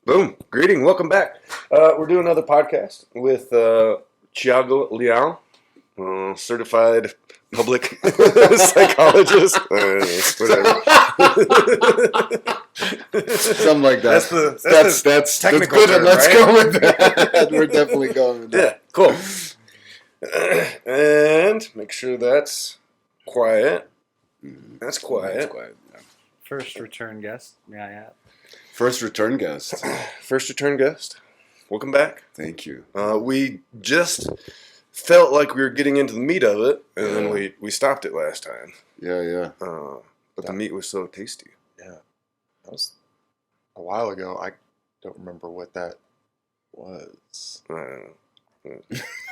Boom. Greeting. Welcome back. We're doing another podcast with Thiago Leao, certified public psychologist. Whatever. Something like that. That's technical good. term, Let's right? go with that. We're definitely going with that. Yeah, cool. And make sure that's quiet. That's quiet. That's quiet. Yeah. First return guest, may I add? First return guest. First return guest. Welcome back. Thank you. We just felt like we were getting into the meat of it, and then we stopped it last time. Yeah. But the meat was so tasty. Yeah, that was a while ago. I don't remember what that was.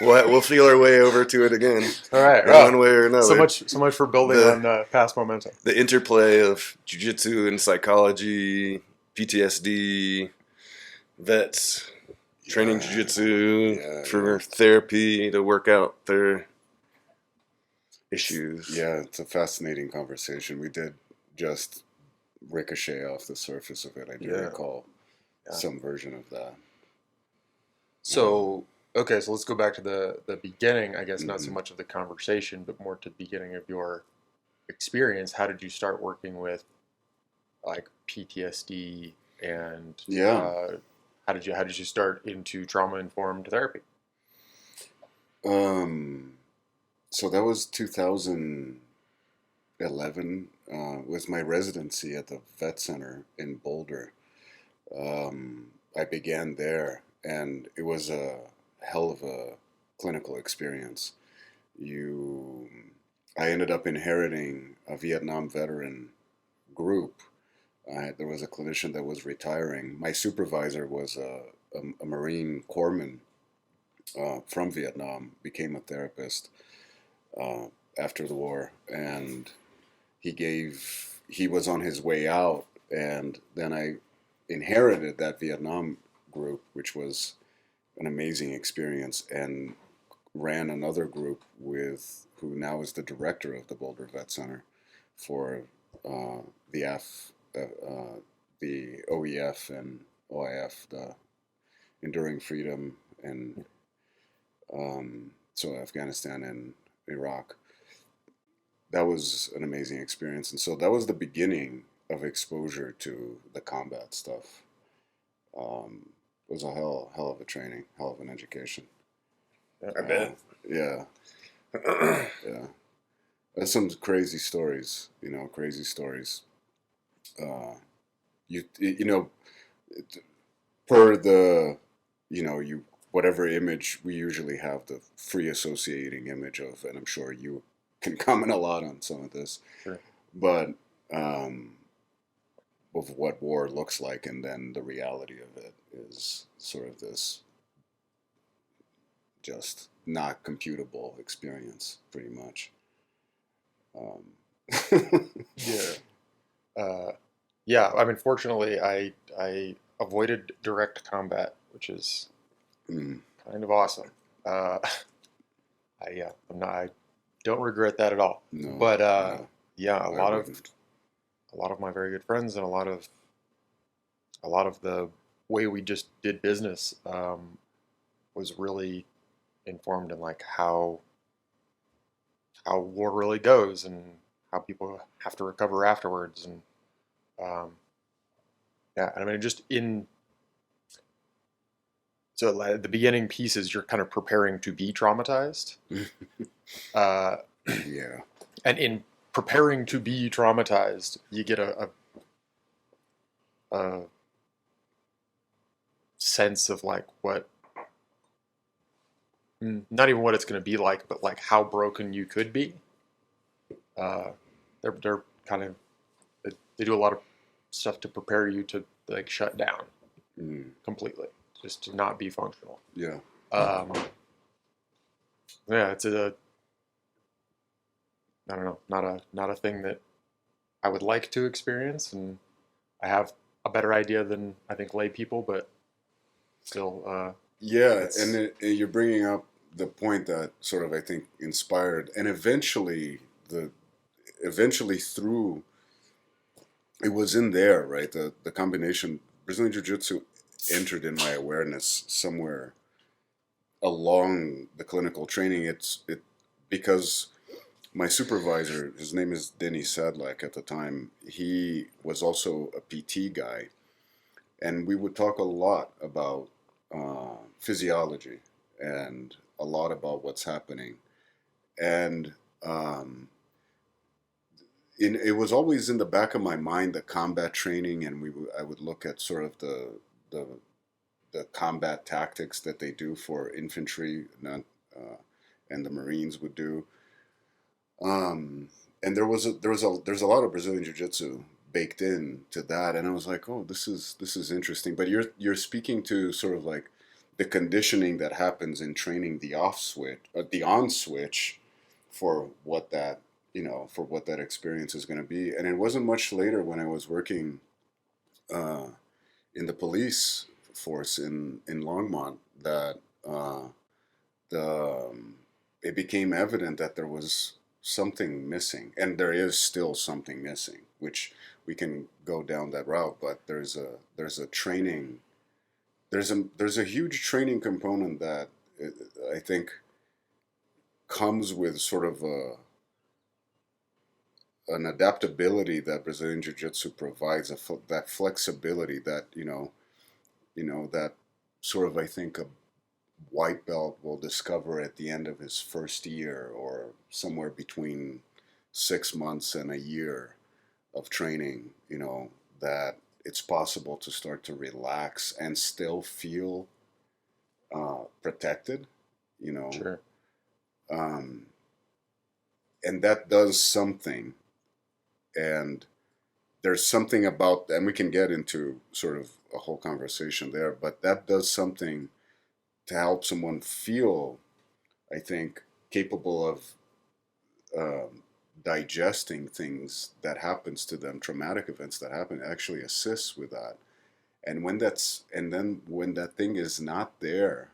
We'll feel our way over to it again. All right, One way or another. So much for building on past momentum. The interplay of jiu-jitsu and psychology, PTSD, vets, training jiu-jitsu for therapy to work out their issues. Yeah, it's a fascinating conversation. We did just ricochet off the surface of it. I do recall some version of that. So, okay, so let's go back to the beginning, I guess, not so much of the conversation, but more to the beginning of your experience. How did you start working with, like, PTSD and how did you start into trauma-informed therapy? So that was 2011 was my residency at the vet center in Boulder. I began there, and it was a hell of a clinical experience. I ended up inheriting a Vietnam veteran group. There was a clinician that was retiring. My supervisor was a Marine corpsman from Vietnam, became a therapist after the war, and he was on his way out, and then I inherited that Vietnam group, which was an amazing experience, and ran another group with who now is the director of the Boulder Vet Center for the OEF and OIF, the Enduring Freedom, and so Afghanistan and Iraq. That was an amazing experience, and so that was the beginning of exposure to the combat stuff. It was a hell of a training, hell of an education. I bet. Yeah. There's some crazy stories, crazy stories. Per the, whatever image we usually have, the free associating image of, and I'm sure you can comment a lot on some of this, Sure. But of what war looks like, and then the reality of it is sort of this just not computable experience, pretty much. I mean, fortunately, I avoided direct combat, which is kind of awesome. I don't regret that at all. No, but a lot of my very good friends and a lot of the way we just did business was really informed in like how war really goes and how people have to recover afterwards, and I mean, so the beginning piece is you're kind of preparing to be traumatized. And in preparing to be traumatized, you get a sense of like what, not even what it's going to be like, but like how broken you could be. They're kind of, they do a lot of stuff to prepare you to like shut down completely, just to not be functional. Yeah. It's I don't know, not a thing that I would like to experience, and I have a better idea than I think lay people, but still. And you're bringing up the point that sort of I think inspired, and eventually through, it was in there, right? The combination Brazilian Jiu-Jitsu entered in my awareness somewhere along the clinical training. It because my supervisor, his name is Denny Sadlak at the time, he was also a PT guy, and we would talk a lot about physiology and a lot about what's happening. And it was always in the back of my mind, the combat training, and I would look at sort of the combat tactics that they do for infantry, and the Marines would do. And there's a lot of Brazilian Jiu-Jitsu baked in to that, and I was like, oh, this is interesting. But you're speaking to sort of like the conditioning that happens in training the the on switch for what that experience is going to be. And it wasn't much later when I was working in the police force in Longmont that it became evident that there was something missing, and there is still something missing, which we can go down that route. But there's a training, there's a huge training component that I think comes with sort of an adaptability that Brazilian Jiu-Jitsu provides, that flexibility that that sort of, I think, a white belt will discover at the end of his first year, or somewhere between 6 months and a year of training, that it's possible to start to relax and still feel protected, Sure. And that does something. And there's something about, and we can get into sort of a whole conversation there, but that does something to help someone feel, I think, capable of digesting things that happens to them, traumatic events that happen, actually assists with that. And then when that thing is not there,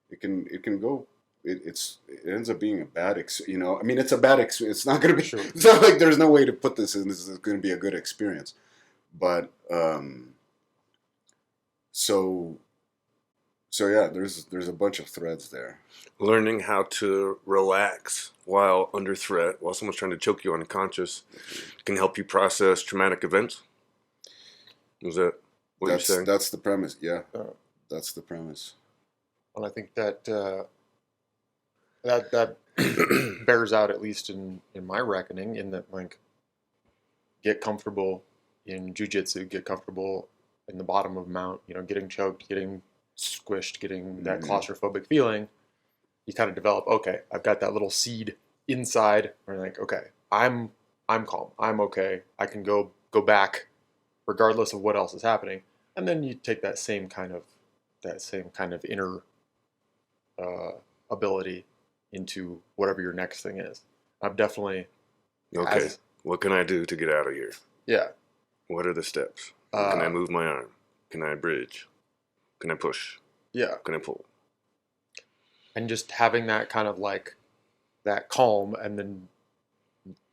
it can go. It ends up being a bad I mean, it's a bad experience. It's not going to be. Sure. It's not like there's no way to put this in. This is going to be a good experience, but so yeah, there's a bunch of threads there. Learning how to relax while under threat, while someone's trying to choke you unconscious, can help you process traumatic events. Is that what you're saying? That's the premise. Yeah, Uh, that's the premise. Well, I think that that bears out, at least in my reckoning, in that, like, get comfortable in jiu-jitsu, get comfortable in the bottom of a mount, getting choked, getting squished, getting that claustrophobic feeling. You kind of develop, okay, I've got that little seed inside, where you're like, okay, I'm calm, I'm okay, I can go back regardless of what else is happening. And then you take that same kind of inner ability into whatever your next thing is. I've definitely Okay, what can I do to get out of here? Yeah. What are the steps? Can I move my arm? Can I bridge? Can I push? Yeah. Can I pull? And just having that kind of like that calm, and then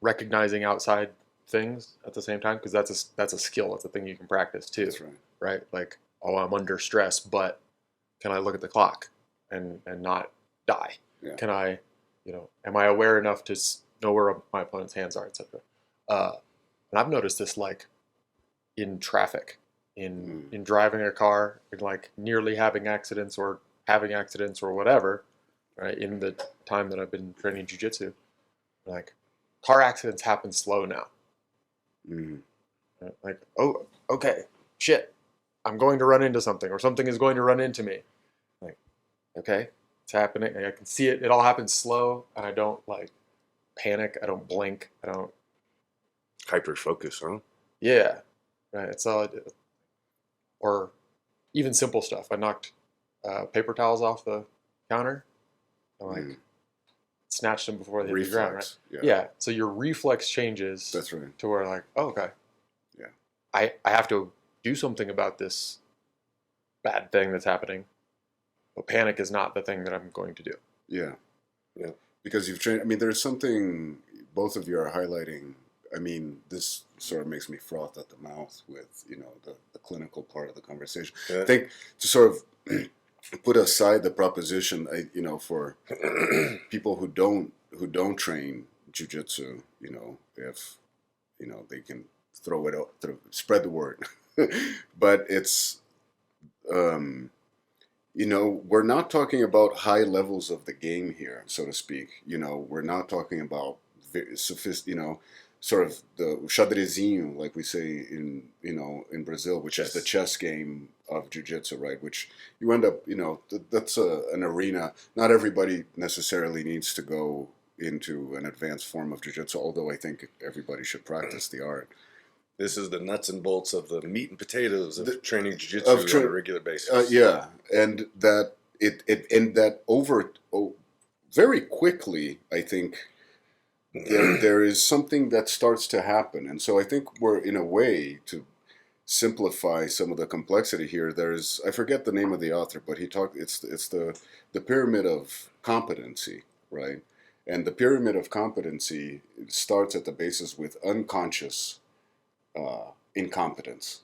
recognizing outside things at the same time, because that's a skill. That's a thing you can practice too. That's right. Right? Like, oh, I'm under stress, but can I look at the clock and not die? Yeah. Can I, am I aware enough to know where my opponent's hands are, etc. And I've noticed this, like, in traffic, in driving a car, in like nearly having accidents or whatever, right? In the time that I've been training jiu-jitsu, like, car accidents happen slow now. Right? Like, oh, okay, shit, I'm going to run into something, or something is going to run into me. Like, okay, it's happening. I can see it. It all happens slow, and I don't, like, panic. I don't blink. I don't Hyper focus, huh? Yeah, right. That's all I did. Or even simple stuff. I knocked paper towels off the counter, and, like, snatched them before they hit the ground. Right? Yeah. So your reflex changes. That's right. To where, like, oh, okay. Yeah. I have to do something about this bad thing that's happening. But panic is not the thing that I'm going to do. Yeah. Because you've trained. I mean, there's something both of you are highlighting I mean, this sort of makes me froth at the mouth with, the clinical part of the conversation. Yeah. I think to sort of put aside the proposition, for people who don't train jujitsu, if they can throw it out, spread the word. But it's we're not talking about high levels of the game here, so to speak. We're not talking about very sort of the xadrezinho, like we say in Brazil, which is the chess game of jiu-jitsu, right? Which you end up, that's an arena. Not everybody necessarily needs to go into an advanced form of jiu-jitsu, although I think everybody should practice the art. This is the nuts and bolts of the meat and potatoes of training jiu-jitsu on a regular basis. Yeah, and that very quickly, I think there is something that starts to happen, and so I think we're in a way to simplify some of the complexity here. I forget the name of the author, but he talked. It's the pyramid of competency, right? And the pyramid of competency starts at the basis with unconscious incompetence,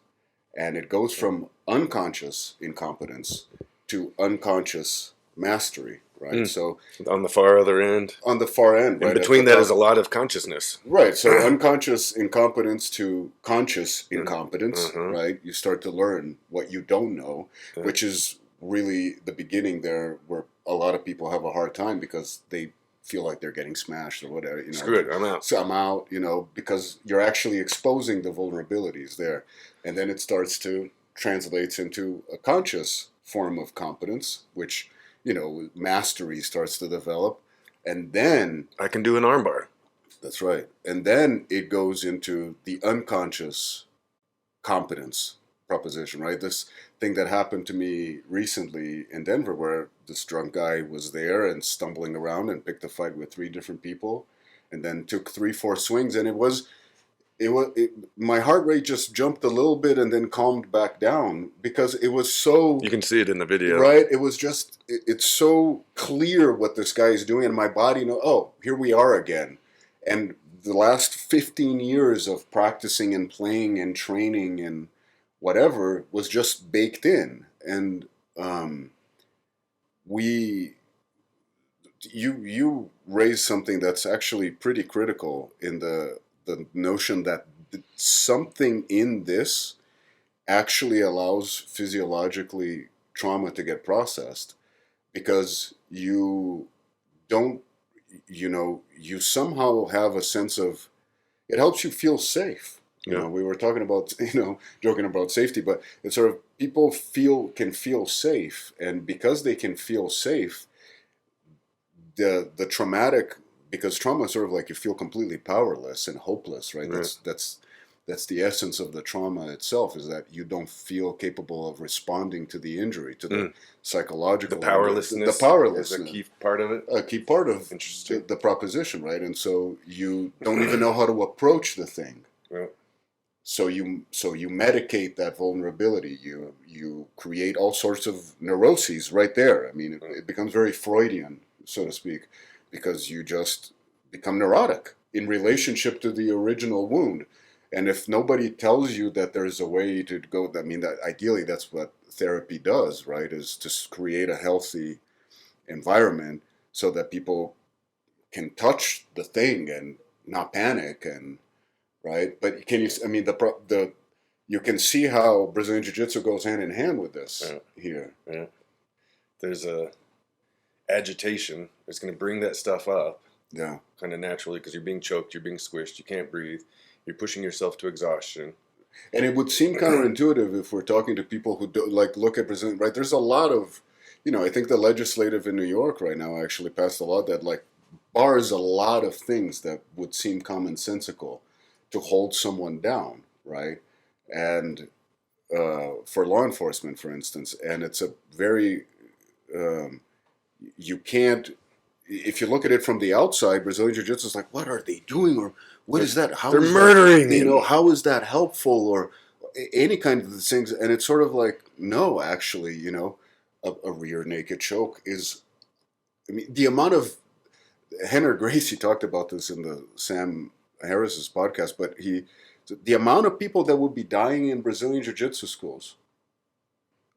and it goes from unconscious incompetence to unconscious mastery, right? So on the far other end, right? In between that is a lot of consciousness, right? So unconscious incompetence to conscious incompetence, right? You start to learn what you don't know, which is really the beginning there, where a lot of people have a hard time because they feel like they're getting smashed or whatever. Screw it, I'm out. So I'm out, because you're actually exposing the vulnerabilities there. And then it starts to translates into a conscious form of competence, which, mastery starts to develop. And then I can do an armbar. That's right. And then it goes into the unconscious competence proposition, right? This thing that happened to me recently in Denver, where this drunk guy was there and stumbling around and picked a fight with 3 different people, and then took 3-4 swings, and my heart rate just jumped a little bit and then calmed back down, because it was so, you can see it in the video, right? It was just, it's so clear what this guy is doing, and my body here we are again. And the last 15 years of practicing and playing and training and whatever was just baked in. And you raised something that's actually pretty critical in the notion that something in this actually allows physiologically trauma to get processed, because you don't, you somehow have a sense of, it helps you feel safe. We were talking about, joking about safety, but it's sort of, people can feel safe, and because they can feel safe, the traumatic, because trauma is sort of like you feel completely powerless and hopeless, right? That's the essence of the trauma itself, is that you don't feel capable of responding to the injury, to the psychological, the powerlessness. The powerlessness is a key part of it. A key part of the proposition, right? And so you don't even know how to approach the thing. Yeah. So you medicate that vulnerability. You create all sorts of neuroses right there. I mean, it becomes very Freudian, so to speak, because you just become neurotic in relationship to the original wound. And if nobody tells you that there's a way to go, I mean, that ideally that's what therapy does, right? Is to create a healthy environment so that people can touch the thing and not panic, and right. But can you? I mean, you can see how Brazilian Jiu-Jitsu goes hand in hand with this here. Yeah. There's a agitation. It's going to bring that stuff up. Yeah. Kind of naturally, because you're being choked, you're being squished, you can't breathe, you're pushing yourself to exhaustion. And it would seem counterintuitive if we're talking to people who look at Brazilian, right? There's a lot of, I think the legislative in New York right now actually passed a law that bars a lot of things that would seem commonsensical to hold someone down, right? And for law enforcement, for instance, and it's a very, you can't, if you look at it from the outside, Brazilian Jiu-Jitsu is like, what are they doing? Or what is that? How they're is murdering that, how is that helpful? Or any kind of things. And it's sort of like, no, actually, a rear naked choke is, I mean, the amount of, Henner Gracie talked about this in the Sam Harris's podcast, but the amount of people that would be dying in Brazilian jiu-jitsu schools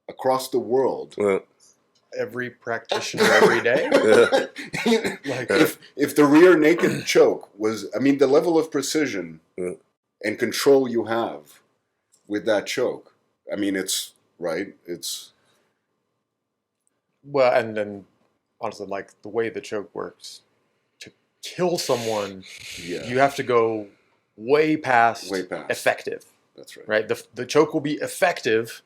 across the world. Well, Every practitioner every day. Like if the rear naked choke was, I mean, the level of precision and control you have with that choke, I mean, it's right. It's Well, and then honestly, like the way the choke works, to kill someone, yeah, you have to go way past way past. effective. That's right. Right? The choke will be effective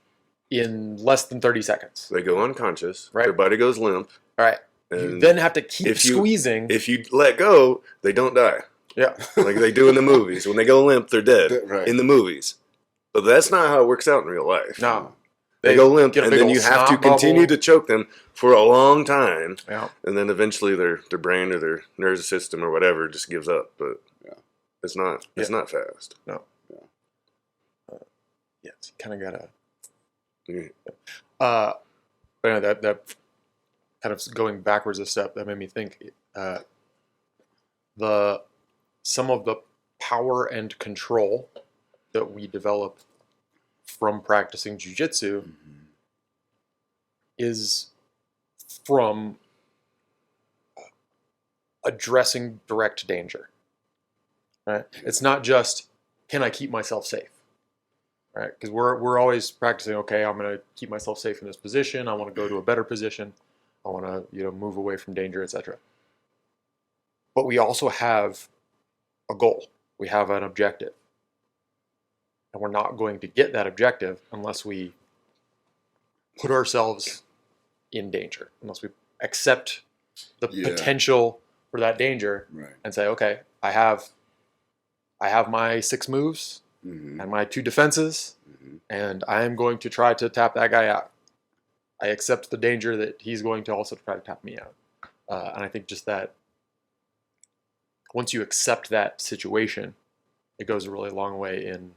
in less than 30 seconds. they go unconscious. Right. Their body goes limp. All right. You And then have to keep if you- squeezing. If you let go, they don't die. Yeah. Like they do in the movies. When they go limp, they're dead. Right. In the movies. But that's not how it works out in real life. No. They go limp, get a and big then old you have to snot continue bubble. to choke them for a long time. Yeah. And then eventually their brain or their nervous system or whatever just gives up. But Yeah. it's not fast. No. Yes. Kind of gotta. Yeah. But you know, that kind of going backwards a step, that made me think some of the power and control that we develop from practicing jiu-jitsu is from addressing direct danger. Right? It's not just, can I keep myself safe? Right? Because we're always practicing, okay, I'm going to keep myself safe in this position. I want to go to a better position. I want to, move away from danger, etc. But we also have a goal. We have an objective. And we're not going to get that objective unless we put ourselves in danger, unless we accept the potential for that danger and say, okay, I have my 6 moves and my 2 defenses, and I am going to try to tap that guy out. I accept the danger that he's going to also try to tap me out. And I think just that, once you accept that situation, it goes a really long way in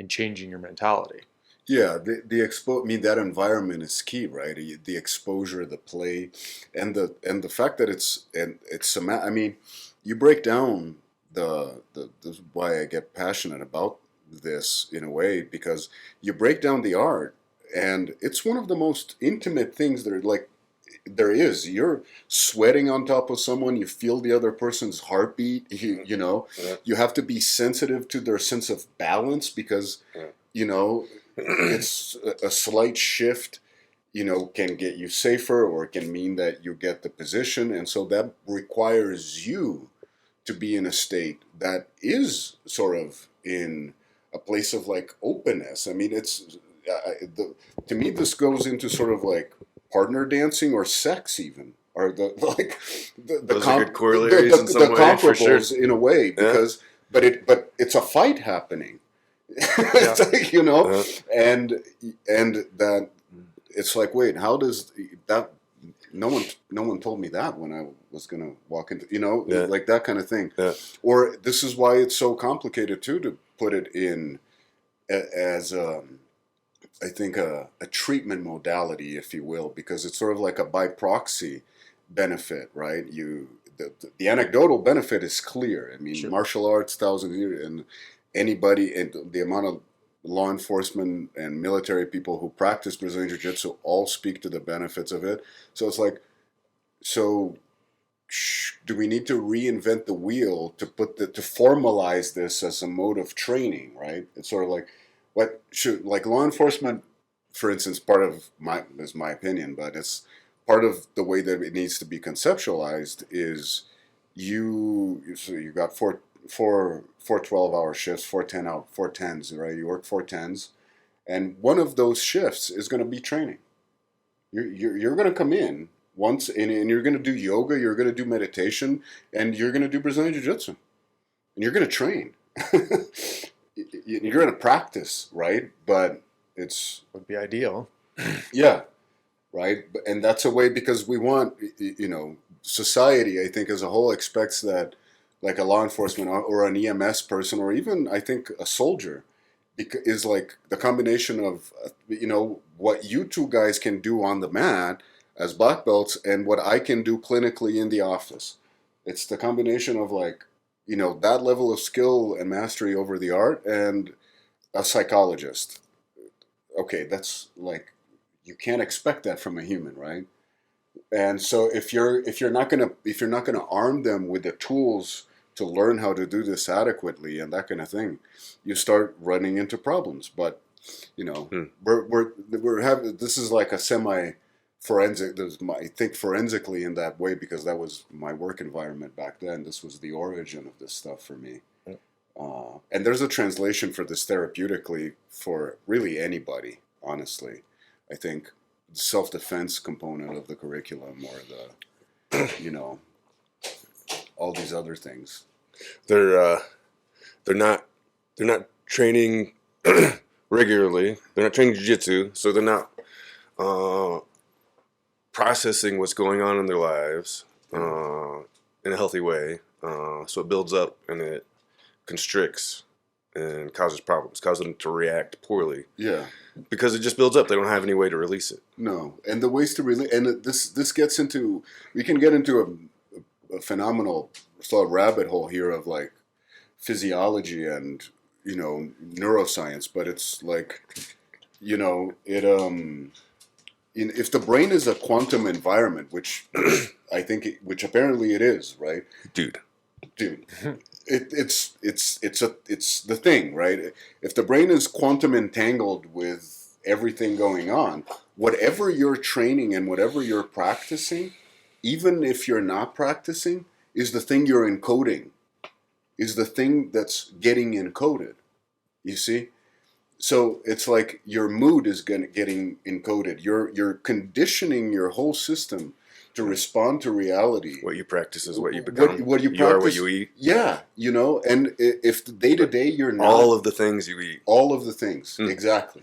changing your mentality. Yeah, I mean, that environment is key, right? The exposure, the play, and the fact that it's I mean, you break down this is why I get passionate about this in a way, because you break down the art, and it's one of the most intimate things there is. You're sweating on top of someone. You feel the other person's heartbeat. You know, you have to be sensitive to their sense of balance because, it's a slight shift, can get you safer, or it can mean that you get the position. And so that requires you to be in a state that is sort of in a place of like openness. I mean, to me, this goes into sort of like partner dancing or sex even, or Those are good corollaries in some way, for comparables sure. in a way, because but it's a fight happening. It's like, and that it's like, wait, how does that? No one told me that when I was gonna walk into, like that kind of thing. Yeah. Or this is why it's so complicated too, to put it in as I think a treatment modality, if you will, because it's sort of like a by proxy benefit, right? The anecdotal benefit is clear. I mean, martial arts, thousands of years, and anybody, and the amount of law enforcement and military people who practice Brazilian Jiu-Jitsu all speak to the benefits of it. So it's like, do we need to reinvent the wheel to formalize this as a mode of training, right? It's sort of like, like law enforcement, for instance, is my opinion, but it's part of the way that it needs to be conceptualized is you got four 12-hour shifts, 4 10s, right? You work 4 10s, and one of those shifts is going to be training. You're going to come in once, and you're going to do yoga, you're going to do meditation, and you're going to do Brazilian Jiu-Jitsu, and you're going to train. You're going to practice, right? But Would be ideal. Yeah, right. And that's a way, because we want, society, I think, as a whole expects that, like a law enforcement or an EMS person, or even I think a soldier, is like the combination of what you two guys can do on the mat as black belts and what I can do clinically in the office. It's the combination of like that level of skill and mastery over the art, and a psychologist. Okay, that's like, you can't expect that from a human, right? And so if you're not gonna arm them with the tools to learn how to do this adequately and that kind of thing, you start running into problems. But Hmm. we're having, this is like a semi forensic. I think forensically in that way, because that was my work environment back then. This was the origin of this stuff for me. And there's a translation for this therapeutically for really anybody, honestly. I think the self-defense component of the curriculum, or all these other things. They're they're not they're not training regularly. They're not training jiu-jitsu, so they're not uh, processing what's going on in their lives in a healthy way. So it builds up and it constricts and causes problems, causes them to react poorly Yeah. because it just builds up. They don't have any way to release it. No, and the ways to really, and this gets into, we can get into a phenomenal sort of rabbit hole here of like physiology and neuroscience, but it's like it if the brain is a quantum environment, which I think which apparently it is, right, Dude. it's the thing, right? If the brain is quantum entangled with everything going on, whatever you're training and whatever you're practicing, even if you're not practicing, is the thing you're encoding, is the thing that's getting encoded. You see? So it's like your mood is getting encoded. You're conditioning your whole system to respond to reality. What you practice is what you become. What you are what practice- you eat. Yeah, and if day to day you're not All of the things you eat. all of the things, Mm. exactly,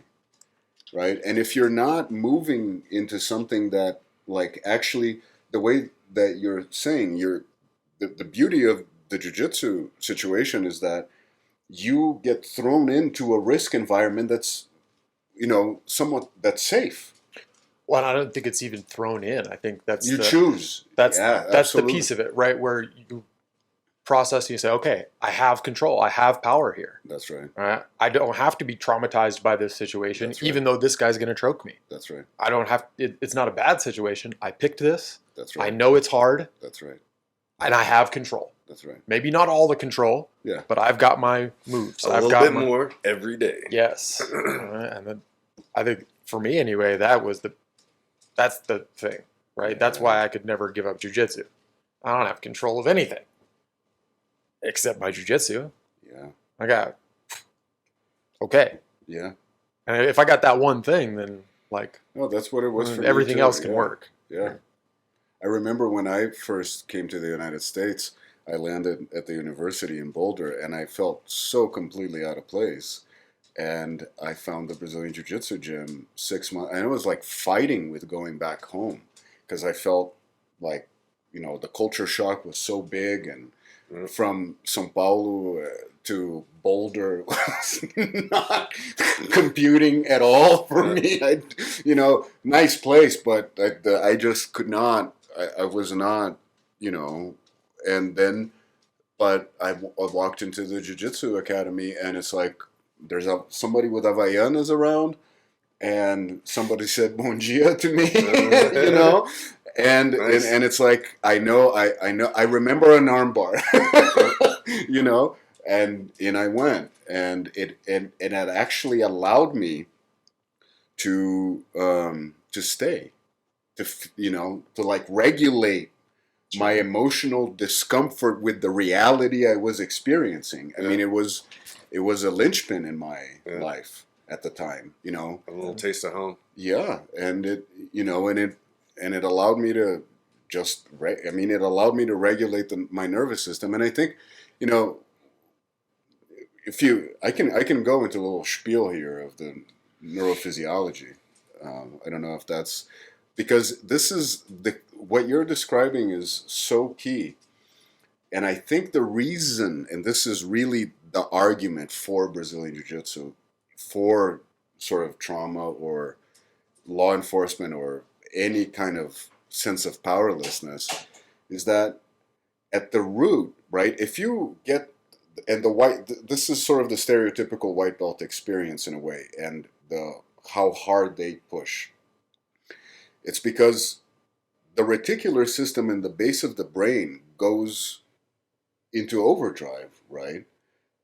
right? And if you're not moving into something that, like, actually, the way that you're saying, the beauty of the jiu-jitsu situation is that you get thrown into a risk environment that's somewhat that's safe. Well, I don't think it's even thrown in. I think that's You choose. that's Yeah, the absolutely. piece of it, right? Where you process and you say, okay, I have control, I have power here. That's right. All right, I don't have to be traumatized by this situation, That's right. even though this guy's going to choke me. That's right. I don't have. It's not a bad situation. I picked this. That's I right. know it's hard, That's right. and I have control. That's right. Maybe not all the control, Yeah. but I've got my moves. A I've little got bit my, more every day. Yes, and then I think for me anyway, that's the thing, right? That's why I could never give up jujitsu. I don't have control of anything except my jujitsu. Yeah. I got okay, Yeah. and if I got that one thing, then like No, that's what it was for me, everything too. else can Yeah. work. Yeah. I remember when I first came to the United States, I landed at the university in Boulder, and I felt so completely out of place. And I found the Brazilian Jiu-Jitsu gym 6 months, and it was like fighting with going back home, because I felt like, the culture shock was so big, and from São Paulo to Boulder was not computing at all for me. Nice place, but I just could not. I was not, and then, but I walked into the Jiu-Jitsu Academy, and it's like there's somebody with Havaianas around, and somebody said "Bom dia" to me, and Nice. and it's like I know I remember an armbar, and I went, and it had actually allowed me to stay, to like regulate my emotional discomfort with the reality I was experiencing. I mean, it was a linchpin in my life at the time, A little taste of home. Yeah, and it allowed me to just it allowed me to regulate my nervous system. And I think, I can go into a little spiel here of the neurophysiology. I don't know if that's because this is what you're describing is so key. And I think the reason, and this is really the argument for Brazilian Jiu-Jitsu, for sort of trauma or law enforcement or any kind of sense of powerlessness, is that at the root, right? If you get, and this is sort of the stereotypical white belt experience in a way, and how hard they push. It's because the reticular system in the base of the brain goes into overdrive, right?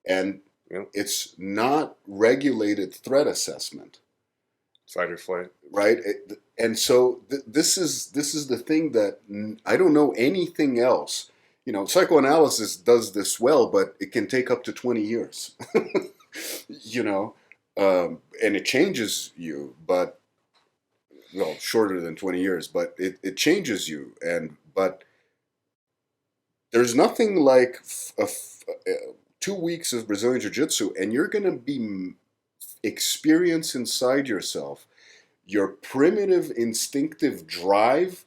And it's not regulated threat assessment. Fight or flight. Right? And so this is the thing that I don't know anything else. Psychoanalysis does this well, but it can take up to 20 years. And it changes you, but shorter than 20 years, but it changes you. But there's nothing like 2 weeks of Brazilian Jiu-Jitsu, and you're going to be experience inside yourself your primitive instinctive drive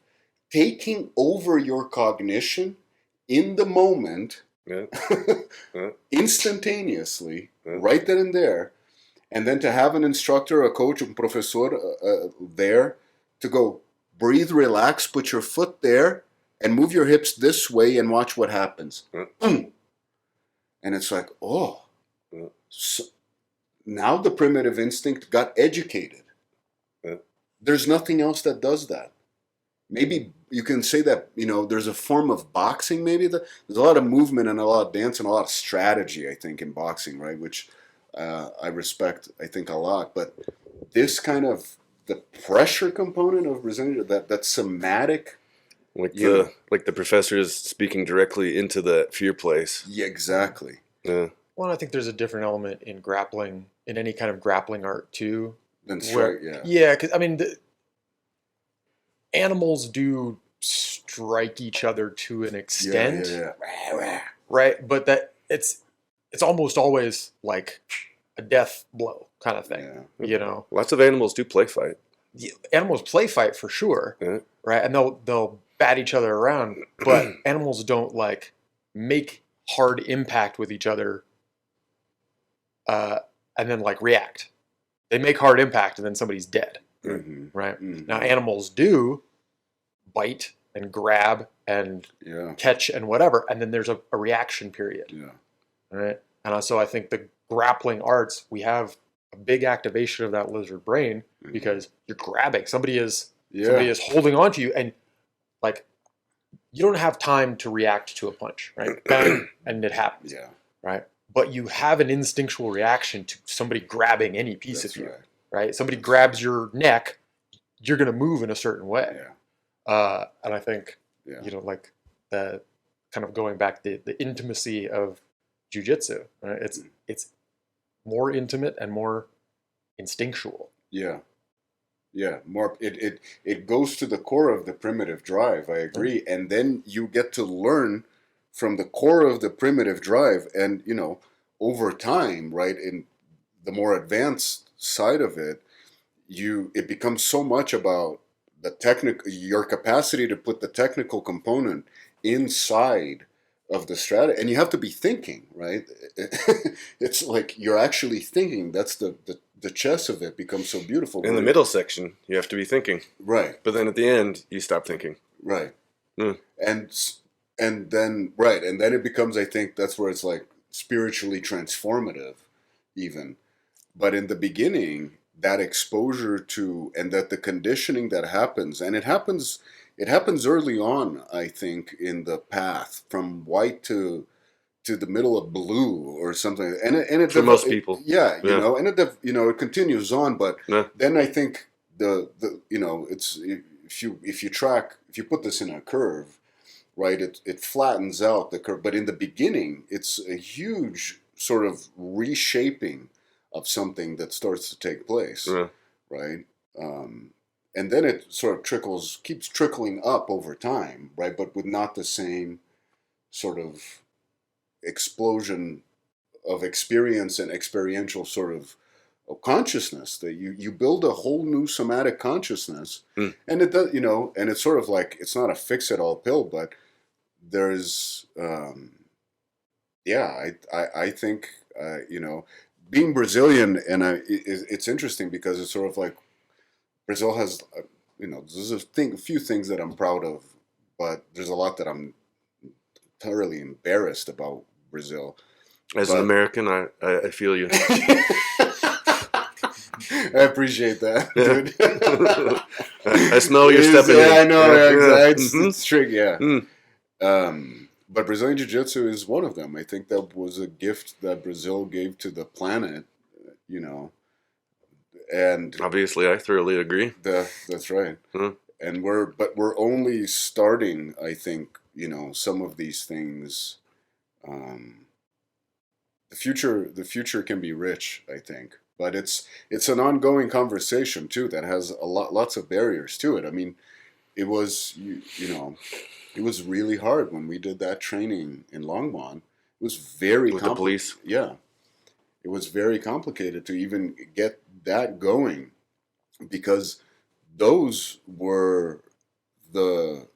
taking over your cognition in the moment, instantaneously, right then and there, and then to have an instructor, a coach, a professor there to go, breathe, relax, put your foot there, and move your hips this way and watch what happens. And it's like, oh, so now the primitive instinct got educated. There's nothing else that does that. Maybe you can say that, there's a form of boxing, maybe. There's a lot of movement and a lot of dance and a lot of strategy, I think, in boxing, right? Which I respect, I think, a lot. But this kind of, the pressure component of Brazilian, that somatic... Like the professor is speaking directly into that fear place. Yeah, exactly. Yeah. Well, I think there's a different element in grappling, in any kind of grappling art too. Than strike, yeah. Yeah, because animals do strike each other to an extent, yeah. right? But that it's almost always like a death blow kind of thing, Lots of animals do play fight. Animals play fight for sure, right? And they'll bat each other around, but animals don't like make hard impact with each other, and then like react. They make hard impact and then somebody's dead, right? Mm-hmm. Now animals do bite and grab and catch and whatever, and then there's a reaction period, right? And so I think the grappling arts, we have a big activation of that lizard brain because you're grabbing. Somebody is holding on to you, and like you don't have time to react to a punch, right? Bang, and it happens, right? But you have an instinctual reaction to somebody grabbing any piece of you, right? Somebody grabs your neck, you're going to move in a certain way. And I think, like the kind of going back the intimacy of jiu-jitsu, right? It's more intimate and more instinctual. More it goes to the core of the primitive drive. I agree. And then you get to learn from the core of the primitive drive, and over time, right, in the more advanced side of it, it becomes so much about your capacity to put the technical component inside of the strategy, and you have to be thinking, right? It's like you're actually thinking. That's the chess of it becomes so beautiful. In the middle section, you have to be thinking, right? But then at the end, you stop thinking, right? And then it becomes, I think that's where it's like spiritually transformative, even. But in the beginning, that exposure to, and that the conditioning that happens, and it happens early on, I think, in the path from white to the middle of blue or something, and it for most people, and it continues on, but then I think it's if you put this in a curve, right, it flattens out the curve, but in the beginning, it's a huge sort of reshaping of something that starts to take place, right? And then it sort of keeps trickling up over time, right? But with not the same sort of explosion of experience and experiential sort of consciousness, that you build a whole new somatic consciousness, and it does, and it's sort of like, it's not a fix-it-all pill, but there's, I think, being Brazilian, and it's interesting because it's sort of like Brazil has, there's a few things that I'm proud of, but there's a lot that I'm thoroughly embarrassed about Brazil. As an But- American, I feel you. I appreciate that, dude. I smell your stepping. Yeah, I know. Yeah, exactly. Mhm. It's tricky. Yeah. Mm. But Brazilian Jiu-Jitsu is one of them. I think that was a gift that Brazil gave to the planet, you know. And Obviously, I thoroughly agree. that's right. Huh? And we're only starting, I think, you know, some of these things. The future can be rich, I think, but it's an ongoing conversation too that has lots of barriers to it. I mean, it was you know, it was really hard when we did that training in Longmont. It was very With the police. Yeah, it was very complicated to even get that going because those were the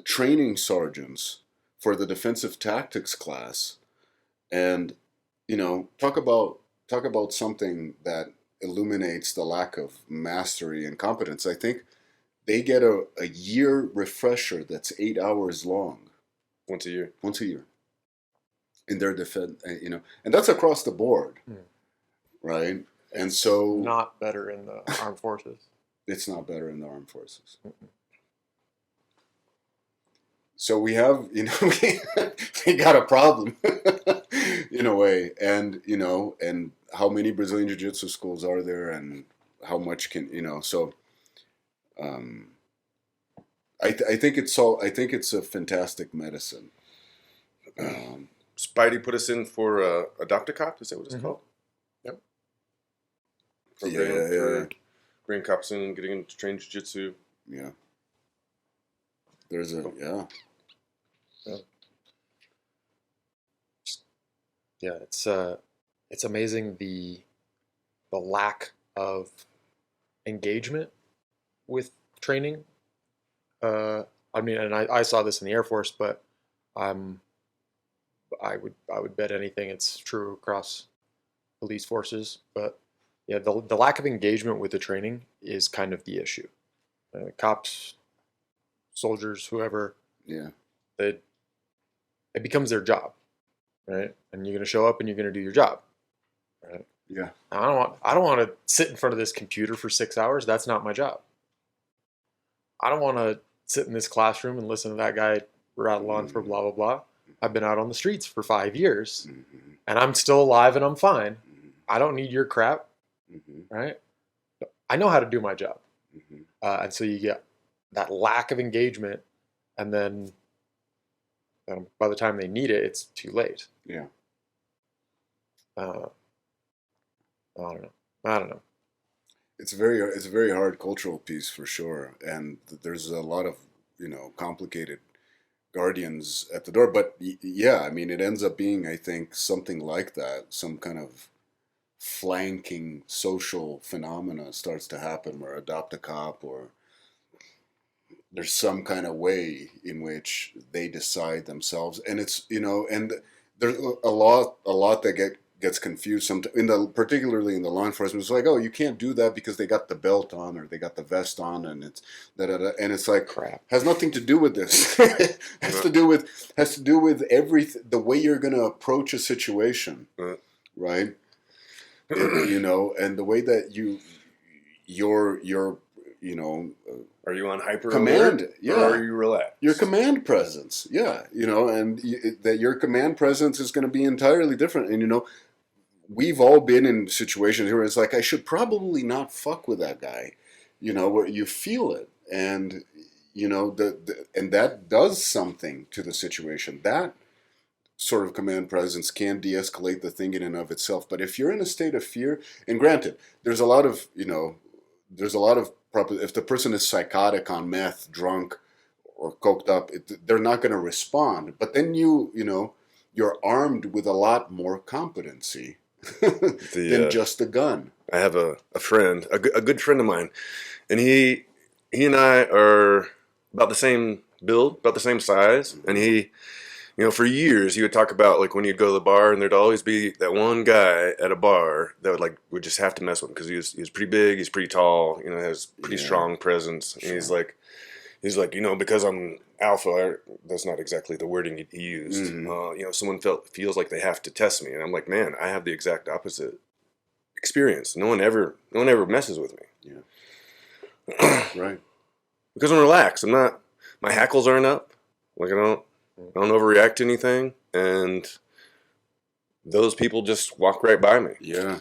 training sergeants for the defensive tactics class. And you know, talk about something that illuminates the lack of mastery and competence. I think they get a year refresher that's 8 hours long Once a year. in their defense. You know, and that's across the board, right? And so Not better in the armed forces. it's not better in the armed forces. So we have, you know, we got a problem in a way, and you know, and how many Brazilian Jiu-Jitsu schools are there, and how much can you know? So, I think I think it's a fantastic medicine. Spidey put us in for Adopt a Cop. Is that what it's called? Yep. Program Yeah. for bringing cops in, getting into trained jiu-jitsu. Yeah. There's a Yeah, it's amazing the lack of engagement with training. I mean, and I saw this in the Air Force, but I would bet anything it's true across police forces. But yeah, the lack of engagement with the training is kind of the issue. Cops, soldiers, whoever, yeah. it becomes their job, right? And you're going to show up and you're going to do your job, right? Yeah. I don't want to sit in front of this computer for 6 hours. That's not my job. I don't want to sit in this classroom and listen to that guy rattle on for blah blah blah. I've been out on the streets for 5 years, and I'm still alive and I'm fine. I don't need your crap, right? I know how to do my job, and so you get that lack of engagement, and then by the time they need it, it's too late. Yeah. I don't know. It's a very hard cultural piece for sure, and there's a lot of complicated guardians at the door. But yeah, I mean, it ends up being, I think, something like that. Some kind of flanking social phenomena starts to happen, where adopt a cop, or there's some kind of way in which they decide themselves, and it's and there's a lot that gets confused particularly in the law enforcement. It's like, oh, you can't do that because they got the belt on or they got the vest on, and it's and it's like, crap. Has nothing to do with this. has to do with everything, the way you're going to approach a situation, right? And the way that you're are you on hyper command? Alert, Yeah. or are you relaxed? Your command presence, yeah, and that your command presence is going to be entirely different. And we've all been in situations where it's like, I should probably not fuck with that guy, where you feel it, and and that does something to the situation. That sort of command presence can de-escalate the thing in and of itself. But if you're in a state of fear, and granted, there's a lot of if the person is psychotic on meth, drunk, or coked up, they're not going to respond. But then you're armed with a lot more competency than just a gun. I have a friend, a good friend of mine, and he and I are about the same build, about the same size, and he, for years he would talk about, like, when you'd go to the bar, and there'd always be that one guy at a bar that would just have to mess with him because he was pretty big, he's pretty tall, has pretty strong presence, and he's like, he's like, because I'm alpha, that's not exactly the wording he used. Mhm. Someone feels like they have to test me, and I'm like, man, I have the exact opposite experience. No one ever messes with me. Yeah. Right. Because I'm relaxed. My hackles aren't up. Like I don't overreact to anything, and those people just walk right by me. Yeah.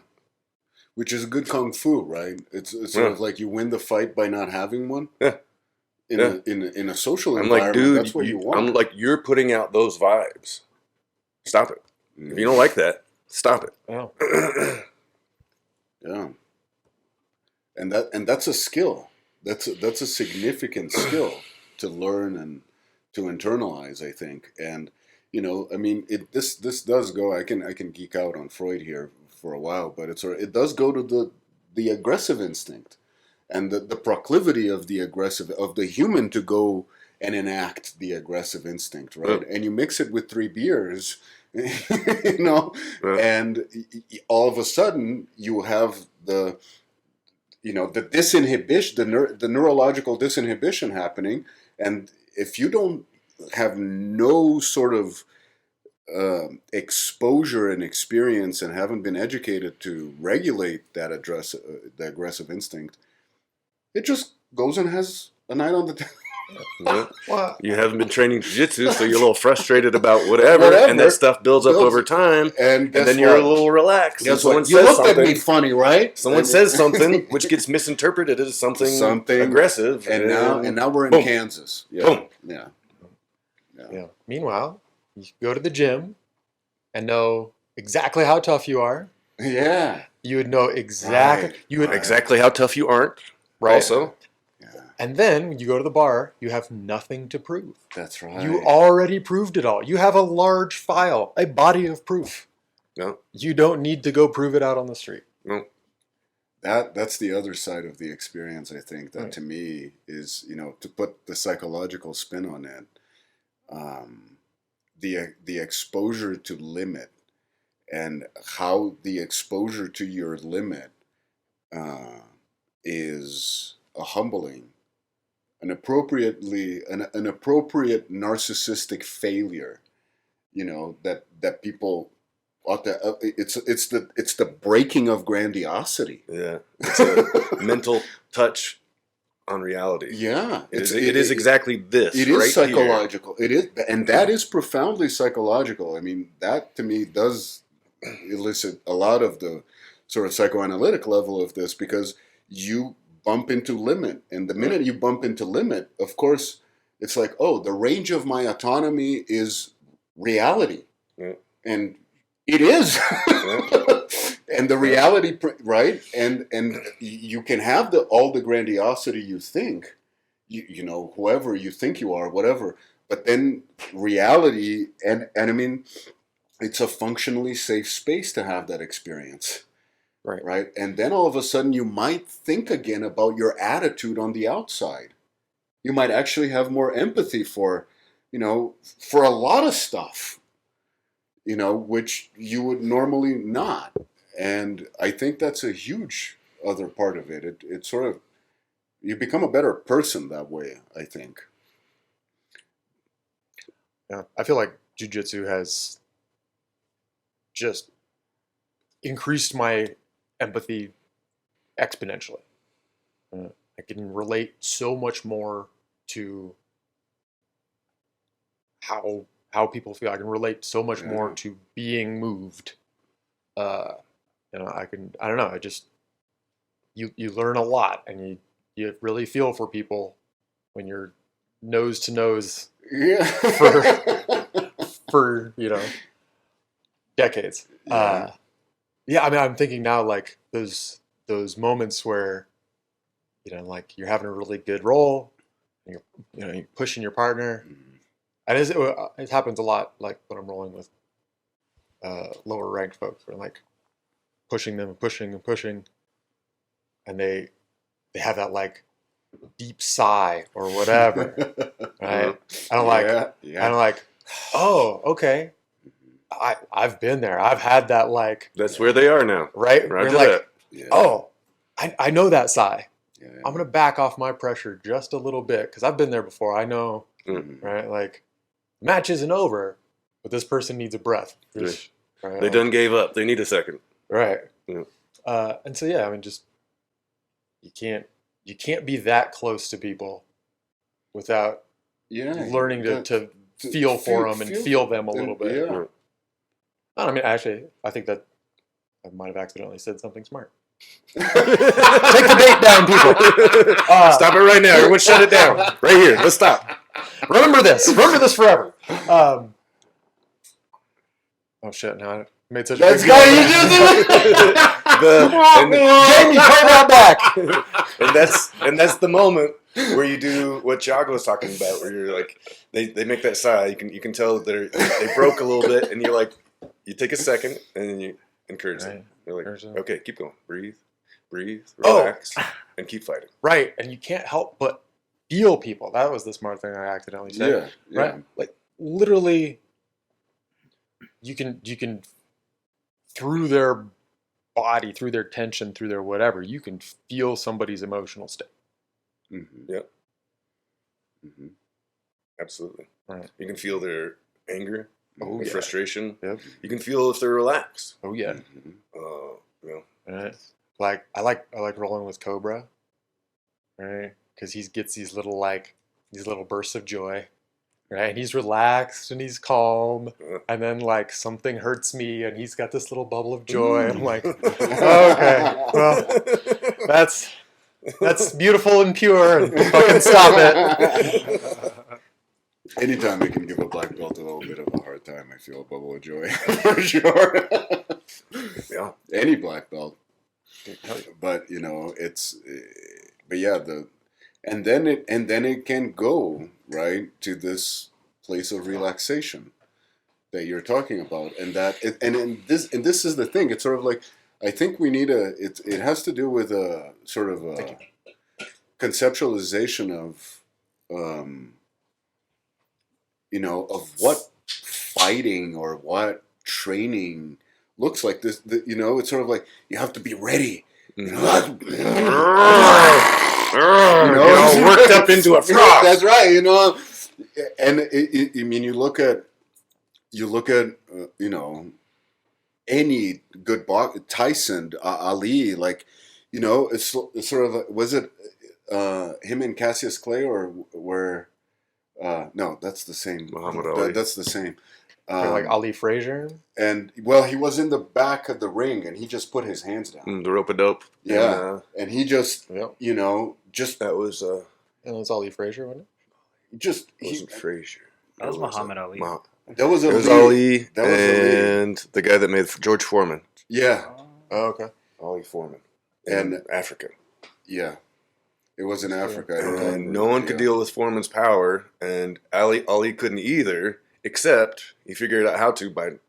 Which is good kung fu, right? It's sort Yeah. of like you win the fight by not having one. Yeah. Yeah. In a social I'm like, environment, dude, that's what you want. I'm like, you're putting out those vibes. Stop it. If you don't like that, stop it. Oh. Yeah. And that's a skill. That's a significant skill to learn and to internalize, I think. And I mean, this does go. I can geek out on Freud here for a while, but it does go to the aggressive instinct and the proclivity of the human to go and enact the aggressive instinct, right? And you mix it with 3 beers, Yeah. and all of a sudden you have the disinhibition, the neurological disinhibition happening, and if you don't have no sort of exposure and experience and haven't been educated to regulate that the aggressive instinct, it just goes and has a night on the Yeah. Well, You haven't been training jiu-jitsu, so you're a little frustrated about whatever, and that stuff builds up over time, and then you're a little relaxed. Guess Someone what? You says looked at something. me funny, right? Someone says something which gets misinterpreted as something aggressive, and now we're in boom. Kansas. Yeah, Boom. yeah. yeah. Meanwhile, you go to the gym and know exactly how tough you are. Yeah. You would know exactly. Right. You would Exactly how tough you aren't. right. Also, Yeah. And then when you go to the bar, you have nothing to prove. That's right. You already proved it all. You have a large file, a body of proof. no, You don't need to go prove it out on the street. no. That's the other side of the experience, I think, that Right. to me is, to put the psychological spin on it, the exposure to limit and how the exposure to your limit is a humbling, an appropriate narcissistic failure, that people ought to. It's the breaking of grandiosity. Yeah, it's a mental touch on reality. Yeah, It is exactly this. It is right psychological. It is, and that is profoundly psychological. I mean, that to me does elicit a lot of the sort of psychoanalytic level of this, because you bump into limit, and the minute you bump into limit, of course, it's like, oh, the range of my autonomy is reality, Yeah. and it is. And the reality, right? And you can have all the grandiosity you think, whoever you think you are, whatever. But then reality, and I mean, it's a functionally safe space to have that experience, Right. right? And then all of a sudden, you might think again about your attitude on the outside. You might actually have more empathy for a lot of stuff, which you would normally not. And I think that's a huge other part of it. It sort of, you become a better person that way, I think. Yeah, I feel like jiu-jitsu has just increased my empathy exponentially. I can relate so much more to how people feel. I can relate so much more to being moved. I don't know. You learn a lot, and you really feel for people when you're nose to nose Yeah. for decades. Yeah. I mean, I'm thinking now, like those moments where like you're having a really good roll, and you're pushing your partner, and it happens a lot, like when I'm rolling with lower ranked folks, where I'm like pushing them and pushing and pushing, and they have that like deep sigh or whatever, right? And I'm like, oh, okay. I've been there. I've had that, like, That's where they are now. right? Roger We're like, that. Yeah. oh, I know that sigh. Yeah. I'm going to back off my pressure just a little bit because I've been there before. I know, Mhm. right? Like, the match isn't over, but this person needs a breath. Right? They Like, done gave up. They need a second. right. Yeah. And so, yeah, I mean, just you can't be that close to people without Yeah. learning to feel for them and feel them a little bit. Yeah. I mean, actually, I think that I might have accidentally said something smart. Take the bait down, people. Stop it right now. Everyone shut it down. Right here. Let's stop. Remember this. Remember this forever. Oh shit! Now I made such a big deal. Jamie, play that back. and that's the moment where you do what Thiago was talking about, where you're like, they make that sigh. You can tell they broke a little bit, and you're like, you take a second, and then you encourage them. You're like, okay, keep going, breathe, relax, and keep fighting. Right, and you can't help but feel people. That was the smart thing I accidentally said. Yeah. Right, like literally, you can through their body, through their tension, through their whatever, you can feel somebody's emotional state. Mm-hmm. Yep. Mm-hmm. Absolutely. Right. You can feel their anger, their frustration. Yep. You can feel if they're relaxed. Oh yeah. Mm-hmm. Right. Like I like rolling with Cobra, right? Because he gets these little bursts of joy, right? And he's relaxed and he's calm, and then like something hurts me, and he's got this little bubble of joy. And I'm like, okay, well, that's beautiful and pure, and fucking stop it. Anytime I can give a black belt a little bit of a hard time, I feel a bubble of joy for sure. Yeah. Any black belt, but but yeah, and then it can go right to this place of relaxation that you're talking about, and this is the thing. It's sort of like, I think we need it has to do with a sort of a conceptualization of of what fighting or what training looks like. It's sort of like you have to be ready. Get all worked up into a frost. That's right. And I mean, you look at any good boxer, Tyson, Ali, like, it's sort of was it him and Cassius Clay, or where? No, that's the same. Muhammad Ali. That's the same. Like Ali Frazier. And well, he was in the back of the ring, and he just put his hands down. The rope-a-dope. Yeah, and he just, just that was. And it was Ali Frazier, wasn't it? Just it wasn't Frazier. That was Muhammad Ali. That was Ali. It was Ali. That was and the guy that made George Foreman. Yeah. Oh, okay. Ali Foreman. And Africa. Yeah. It was in Africa. And no one could deal with Foreman's power, and Ali couldn't either, except he figured out how to by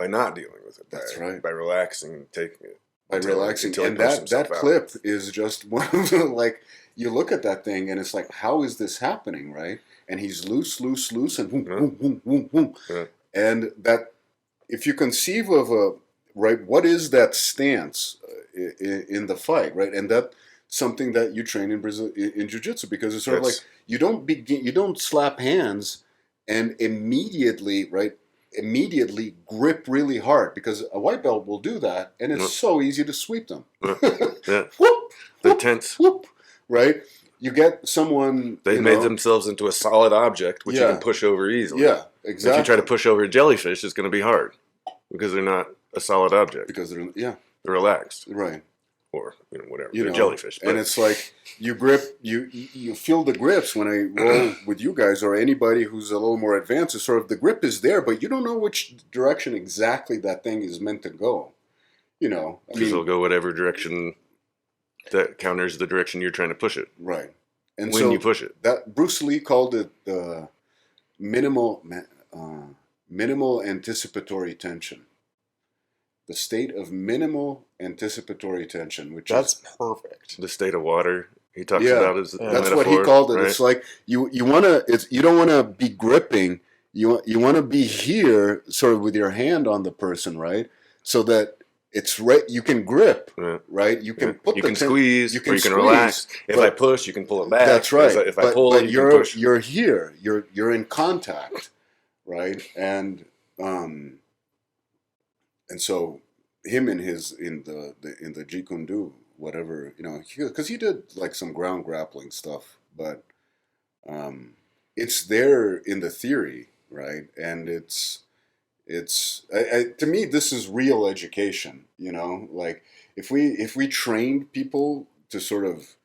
not dealing with it. That's right. By relaxing and taking it. By relaxing. And that clip is just one of the, like, you look at that thing and it's like, how is this happening, right? And he's loose, and boom, boom, boom, boom, boom. Yeah. And that, if you conceive of what is that stance in the fight, right? And that something that you train in Brazil in jiu-jitsu, because it's sort of like you don't slap hands and immediately grip really hard, because a white belt will do that, and it's so easy to sweep them. Yeah. Whoop, they're tense. Whoop, right? You get someone. They made themselves into a solid object, which you can push over easily. Yeah, exactly. If you try to push over a jellyfish, it's going to be hard because they're not a solid object. Because they're relaxed. Right. Or whatever. They're jellyfish. And it's like you grip, you feel the grips when I roll with you guys or anybody who's a little more advanced. It's sort of the grip is there, but you don't know which direction exactly that thing is meant to go. Because it'll go whatever direction that counters the direction you're trying to push it. Right. And when you push it. That Bruce Lee called it minimal anticipatory tension. The state of minimal anticipatory tension, which is perfect. The state of water he talks about is that's metaphor, what he called it. Right? It's like you don't want to be gripping. You want to be here, sort of with your hand on the person, right? So that it's right. You can grip, Yeah. right? You can put you the can squeeze, you or can you can squeeze, relax. If I but- push, you can pull it back. That's right. If I pull, but you can push. you're here. You're in contact, right? And so him in the Jeet Kune Do, whatever, because he did like some ground grappling stuff, but it's there in the theory, right? And to me, this is real education, like if we trained people to sort of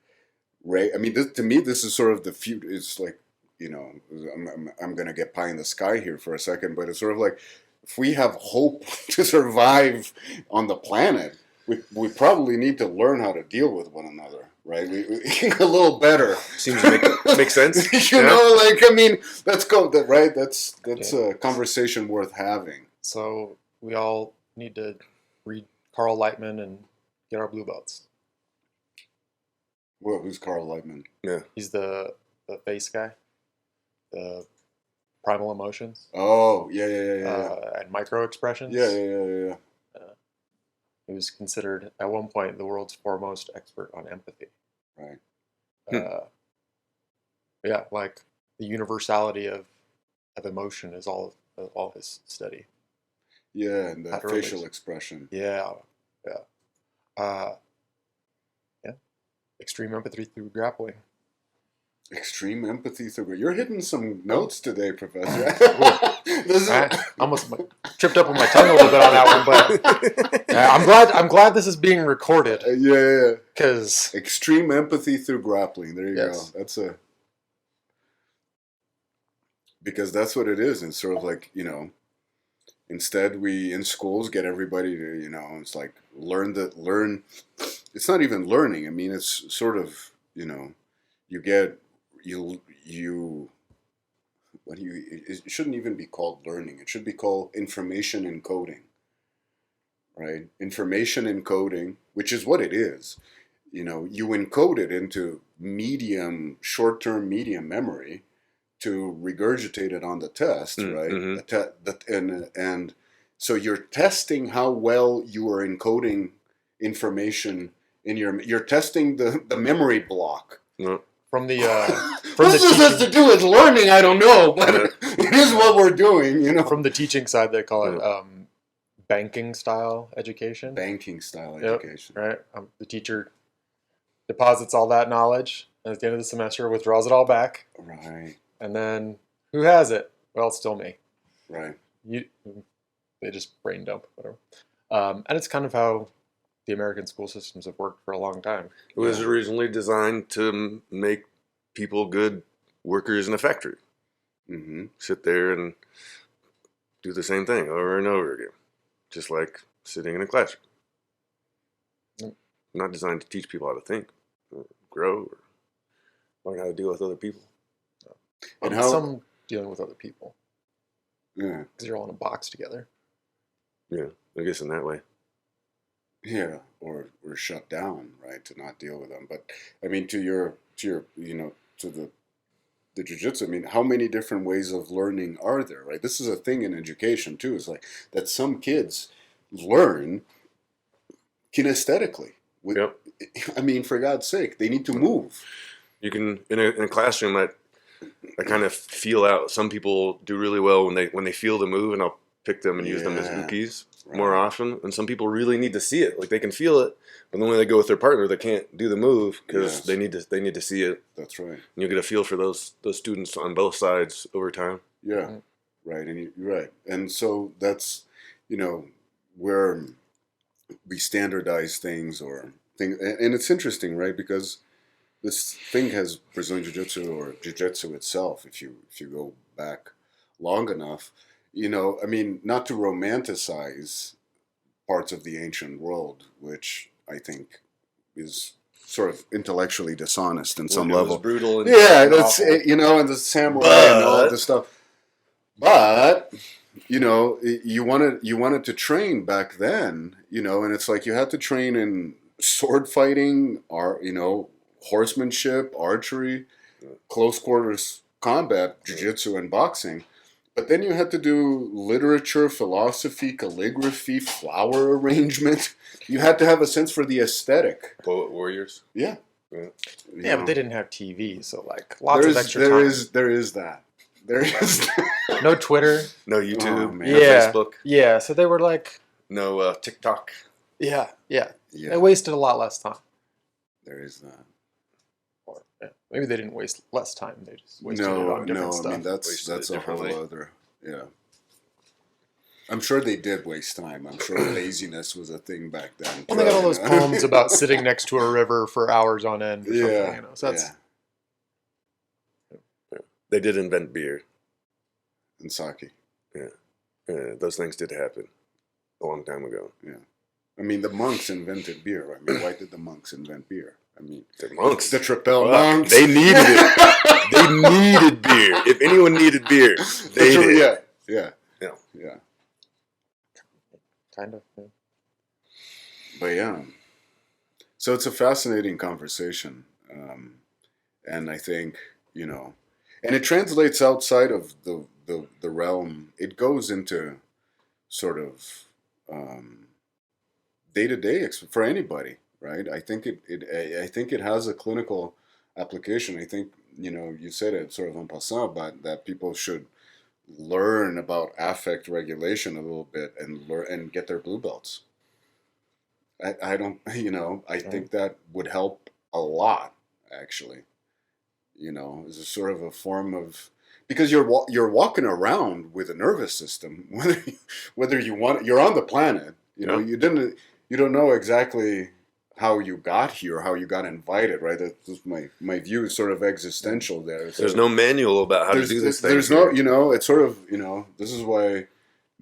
I mean, to me, this is sort of the future. It's like, I'm going to get pie in the sky here for a second, but it's sort of like if we have hope to survive on the planet, we probably need to learn how to deal with one another, right? We a little better. Seems to make sense. I mean, let's go, right? That's a conversation worth having. So we all need to read Carl Lightman and get our blue belts. Well, who's Carl Lightman? Yeah. He's the face guy, the primal emotions. Oh, yeah. And micro expressions. Yeah. He was considered at one point the world's foremost expert on empathy. Right. Yeah, like the universality of emotion is all his study. Yeah, and the How to facial release. expression. Yeah. Extreme empathy through grappling. Extreme empathy through. You're hitting some notes today, Professor. I almost tripped up on my tongue a little bit on that one, but I'm glad this is being recorded. Yeah. Because extreme empathy through grappling. There you Yes. go. Because that's what it is. It's sort of like, instead we in schools get everybody to, it's like learn. It's not even learning. I mean, it's sort of, it shouldn't even be called learning. It should be called information encoding, right? Information encoding, which is what it is. You encode it into short-term medium memory to regurgitate it on the test, right? Mm-hmm. And so you're testing how well you are encoding information you're testing the memory block. Yeah. from the What this has to do with learning, I don't know, but it is what we're doing, from the teaching side, they call it banking style education. Banking style Yep, education. right? The teacher deposits all that knowledge, and at the end of the semester withdraws it all back. Right. And then who has it? Well, it's still me. Right. They just brain dump, whatever. And it's kind of how the American school systems have worked for a long time. It was originally designed to make people good workers in a factory. Mm-hmm. Sit there and do the same thing over and over again, just like sitting in a classroom. Not designed to teach people how to think, or grow, or learn how to deal with other people. And Some dealing with other people. Yeah. Because you're all in a box together. Yeah, I guess in that way. Yeah, or shut down, right, to not deal with them. But I mean, to your to the jiu-jitsu, I mean, how many different ways of learning are there, right? This is a thing in education too. It's like that some kids learn kinesthetically. Yep. I mean, for God's sake, they need to move. You can in a classroom. I kind of feel out. Some people do really well when they feel the move, and I'll pick them and use them as ukis more often. And some people really need to see it. Like they can feel it, but then when they go with their partner, they can't do the move because they need to see it. That's right. And you'll get a feel for those students on both sides over time. Yeah, right. And you're right. And so that's where we standardize things and it's interesting, right? Because this thing has Brazilian Jiu-Jitsu or Jiu-Jitsu itself, if you go back long enough, I mean, not to romanticize parts of the ancient world, which I think is sort of intellectually dishonest in some level. It was brutal. And that's and the samurai and all this stuff. But you wanted to train back then, and it's like you had to train in sword fighting, horsemanship, archery, close quarters combat, jiu-jitsu, and boxing. But then you had to do literature, philosophy, calligraphy, flower arrangement. You had to have a sense for the aesthetic. Poet warriors. Yeah. Yeah. Yeah, but they didn't have TV, so like lots of extra time. There is that. There is. No Twitter. No YouTube. Oh, man. No Yeah. Facebook. Yeah, so they were like, No TikTok. yeah. They Yeah, wasted a lot less time. there is that. Or yeah, maybe they didn't waste less time. They just wasted it No, on different no. stuff. I mean, that's Wasted it a whole differently. other. Yeah. I'm sure they did waste time. I'm sure laziness was a thing back then. Well, they got all those you know? poems about sitting next to a river for hours on end or something, Yeah. you know. So that's They did invent beer. And sake. Those things did happen a long time ago. I mean, the monks invented beer. I mean, why did the monks invent beer? I mean, The monks. the Tripel Fuck, monks. they needed it. They needed beer. If anyone needed beer, they did. Yeah. kind of. Yeah. But yeah, so it's a fascinating conversation, and I think and it translates outside of the realm. It goes into sort of day to day for anybody, right? I think I think it has a clinical application. I think you said it sort of en passant, but that people should learn about affect regulation a little bit and learn and get their blue belts. I don't, I think that would help a lot, actually. As a sort of a form of, because you're walking around with a nervous system, whether you want, you're on the planet, Yeah. you don't know exactly how you got here, how you got invited, right? That's my view is sort of existential there. There's no manual about how to do this thing. There's no, it's sort of, this is why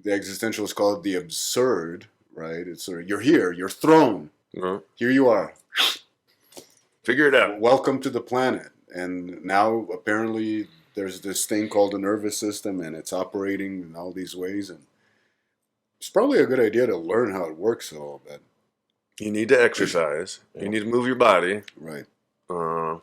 the existential is called the absurd, right? It's sort of, you're here, you're thrown. No. Here you are. Figure it out. Welcome to the planet. And now apparently there's this thing called the nervous system and it's operating in all these ways. And it's probably a good idea to learn how it works a little bit. You need to exercise. You need to move your body. Right. Uh,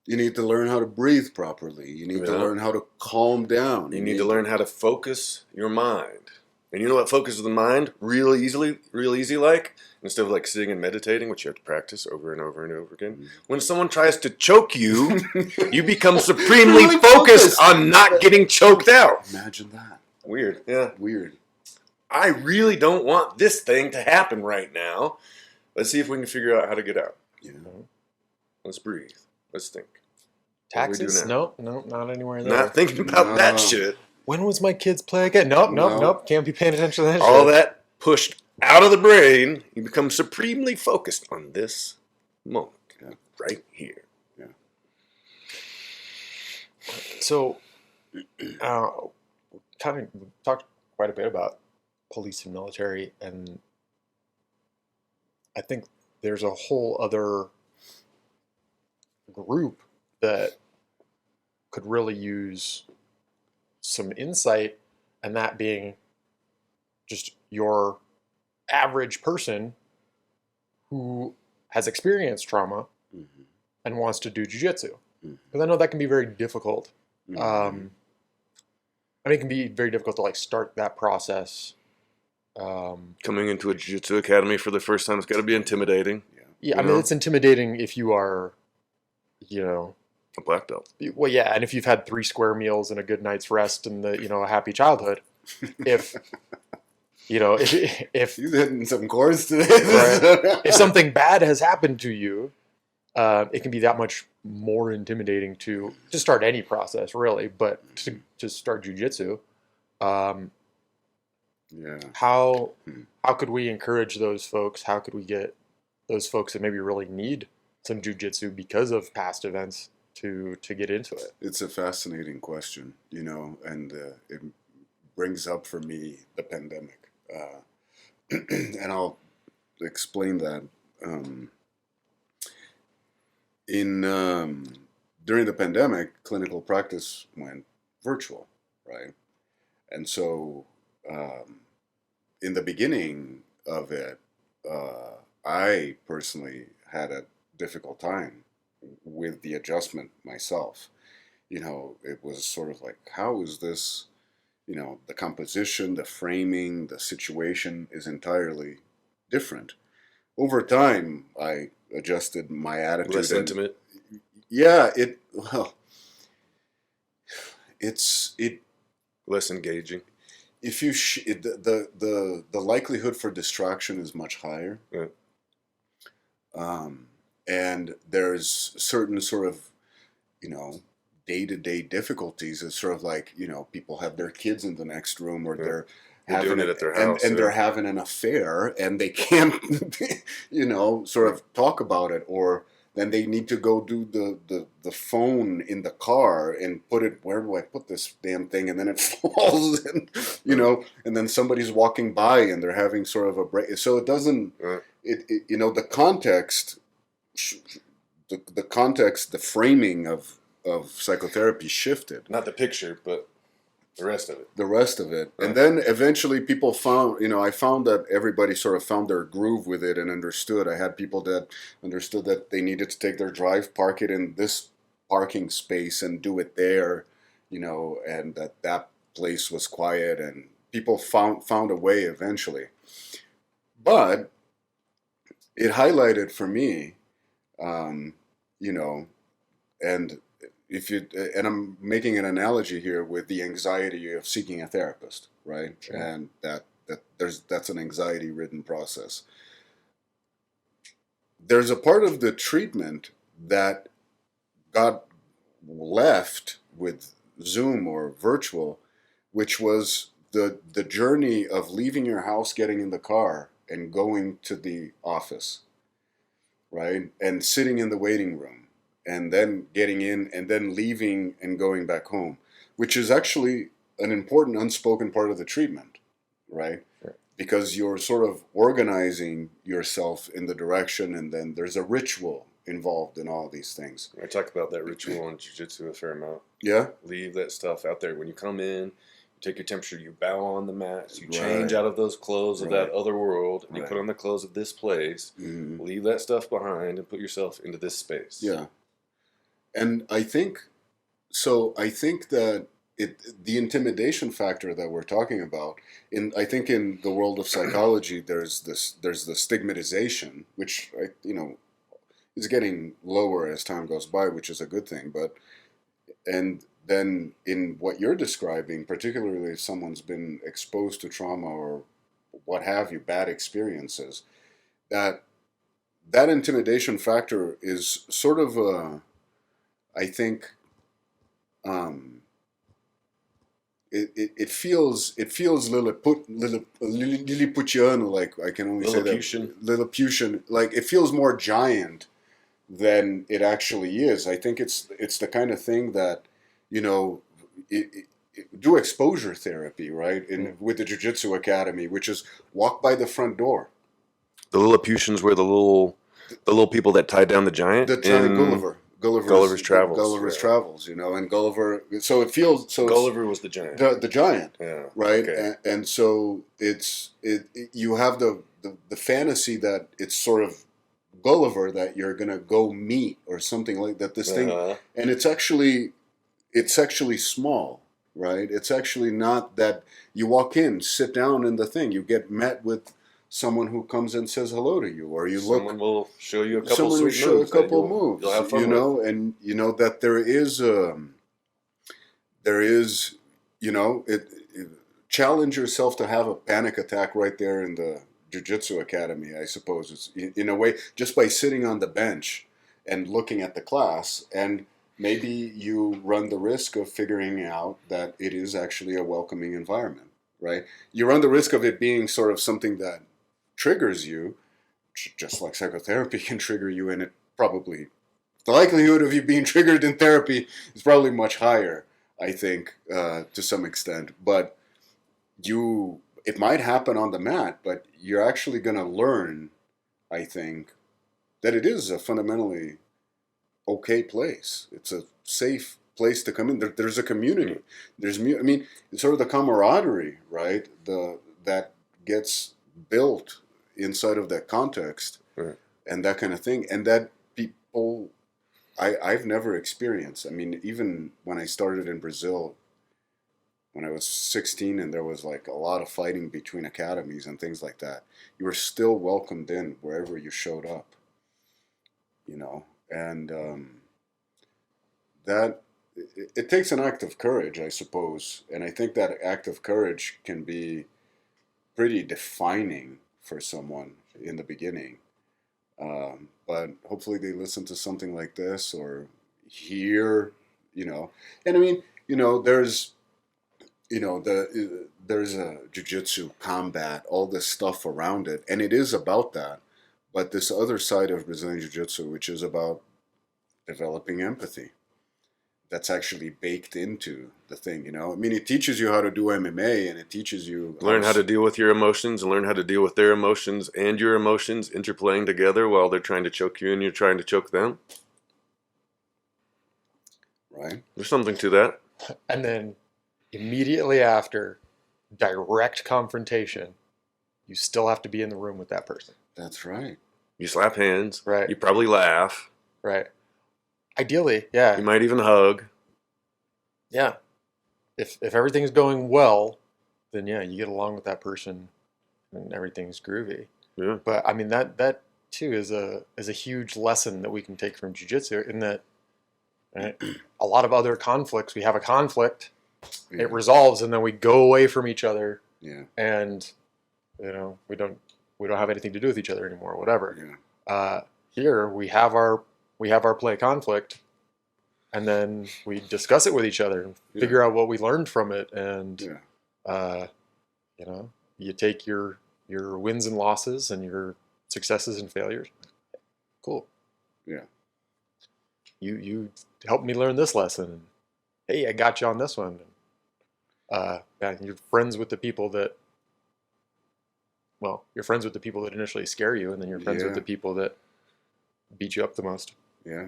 You need to learn how to breathe properly. You need to Yeah. learn how to calm down. you need to learn how to focus your mind. And you know what focuses the mind real easy like? Instead of like sitting and meditating, which you have to practice over and over and over again. When someone tries to choke you, you become supremely Really focused focused. on not getting choked out. Imagine that. Weird. Yeah. Weird. I really don't want this thing to happen right now. Let's see if we can figure out how to get out. Yeah. Let's breathe. Let's think. Taxes? now? No, not anywhere there. Not thinking about No. that shit. When was my kids play again? Nope. No. Can't be paying attention to that All shit. that pushed out of the brain, you become supremely focused on this moment. Yeah. Right here. So, kind of talked quite a bit about police and military, and I think there's a whole other group that could really use some insight, and that being just your average person who has experienced trauma Mm-hmm. and wants to do jiu-jitsu. Mhm. Because I know that can be very difficult. Mhm. I mean, it can be very difficult to like start that process. Coming into a jiu-jitsu academy for the first time, it's got to be intimidating. Yeah, I You mean, know? it's intimidating if you are, A black belt. well, yeah, and if you've had 3 square meals and a good night's rest and a happy childhood. If if He's hitting some chords today. Right. if something bad has happened to you, it can be that much more intimidating to start any process, really. But to start jujitsu, Yeah. how could we encourage those folks? How could we get those folks that maybe really need some jujitsu because of past events to get into it? It's a fascinating question, and it brings up for me the pandemic. And I'll explain that. During the pandemic, clinical practice went virtual, right? And so in the beginning of it, I personally had a difficult time with the adjustment myself. it was sort of like, how is this, the composition, the framing, the situation is entirely different. Over time, I adjusted my attitude. Less intimate. Yeah, well, it Less engaging. if you the likelihood for distraction is much higher. Yeah. And there's certain sort of, day-to-day difficulties. It's sort of like, people have their kids in the next room, or they're having doing it at their house, and they're having an affair, and they can't, sort of talk about it, or then they need to go do the phone in the car and put it, where do I put this damn thing? And then it falls, and, and then somebody's walking by and they're having sort of a break. So it doesn't, the context, the framing of psychotherapy shifted. Not the picture, but the rest of it. And then eventually people found, I found that everybody sort of found their groove with it and understood. I had people that understood that they needed to take their drive, park it in this parking space and do it there, and that place was quiet, and people found a way eventually. But it highlighted for me, and I'm making an analogy here with the anxiety of seeking a therapist, right? Sure. And that's an anxiety-ridden process. There's a part of the treatment that got left with Zoom or virtual, which was the journey of leaving your house, getting in the car, and going to the office, right? And sitting in the waiting room, and then getting in, and then leaving and going back home, which is actually an important unspoken part of the treatment, right? Sure. Because you're sort of organizing yourself in the direction, and then there's a ritual involved in all these things. I talk about that ritual in jiu-jitsu a fair amount. Yeah? Leave that stuff out there. When you come in, you take your temperature, you bow on the mats, you change out of those clothes of that other world, and you put on the clothes of this place, leave that stuff behind, and put yourself into this space. Yeah. And I think that the intimidation factor that we're talking about, I think in the world of psychology, there's the stigmatization, which is getting lower as time goes by, which is a good thing. And then in what you're describing, particularly if someone's been exposed to trauma or what have you, bad experiences, that intimidation factor is sort of I think it feels Lilliputiano, like I can only say that. Lilliputian, like it feels more giant than it actually is. I think it's the kind of thing that, do exposure therapy, right? With the Jiu-Jitsu Academy, which is walk by the front door. The Lilliputians were the little people that tied down the giant. The giant Gulliver's Travels, and Gulliver. So it feels so. Gulliver was the giant. The giant, right? Okay. And so you have the fantasy that it's sort of Gulliver that you're gonna go meet or something like that. This thing, and it's actually small, right? It's actually not that you walk in, sit down in the thing, you get met with someone who comes and says hello to you, or someone will show you a couple moves. You'll have fun with. And that there is challenge yourself to have a panic attack right there in the Jiu-Jitsu Academy. I suppose it's in a way just by sitting on the bench and looking at the class, and maybe you run the risk of figuring out that it is actually a welcoming environment, right? You run the risk of it being sort of something that triggers you, just like psychotherapy can trigger you, and the likelihood of you being triggered in therapy is probably much higher, I think, to some extent. But it might happen on the mat, but you're actually going to learn, I think, that it is a fundamentally okay place. It's a safe place to come in. There's a community. It's sort of the camaraderie, right? That gets built inside of that context, and that kind of thing, and that people I've never experienced. I mean, even when I started in Brazil, when I was 16, and there was like a lot of fighting between academies and things like that, you were still welcomed in wherever you showed up. You know, and that it takes an act of courage, I suppose, and I think that act of courage can be pretty defining for someone in the beginning. But hopefully they listen to something like this or hear, you know. And I mean, you know, there's, you know, there's a jiu-jitsu combat, all this stuff around it, and it is about that. But this other side of Brazilian jiu-jitsu, which is about developing empathy, that's actually baked into the thing, you know. I mean, it teaches you how to do MMA, and it teaches you Learn how to deal with your emotions and learn how to deal with their emotions and your emotions interplaying together while they're trying to choke you and you're trying to choke them. right. There's something to that. And then immediately after direct confrontation, you still have to be in the room with that person. That's right. You slap hands. Right. You probably laugh. Right. Ideally, yeah. You might even hug. Yeah. If everything's going well, then yeah, you get along with that person and everything's groovy. Yeah. But I mean that too is a huge lesson that we can take from jiu-jitsu, in that a lot of other conflicts, we have a conflict, Yeah. it resolves, and then we go away from each other, Yeah. and you know, we don't have anything to do with each other anymore, whatever. Yeah. Here we have our play conflict, and then we discuss it with each other and figure out what we learned from it, and Yeah. you know, you take your wins and losses and your successes and failures. Cool. Yeah. You helped me learn this lesson. Hey, I got you on this one. Yeah, you're friends with the people that. Well, you're friends with the people that initially scare you, and then you're friends with the people that beat you up the most. Yeah.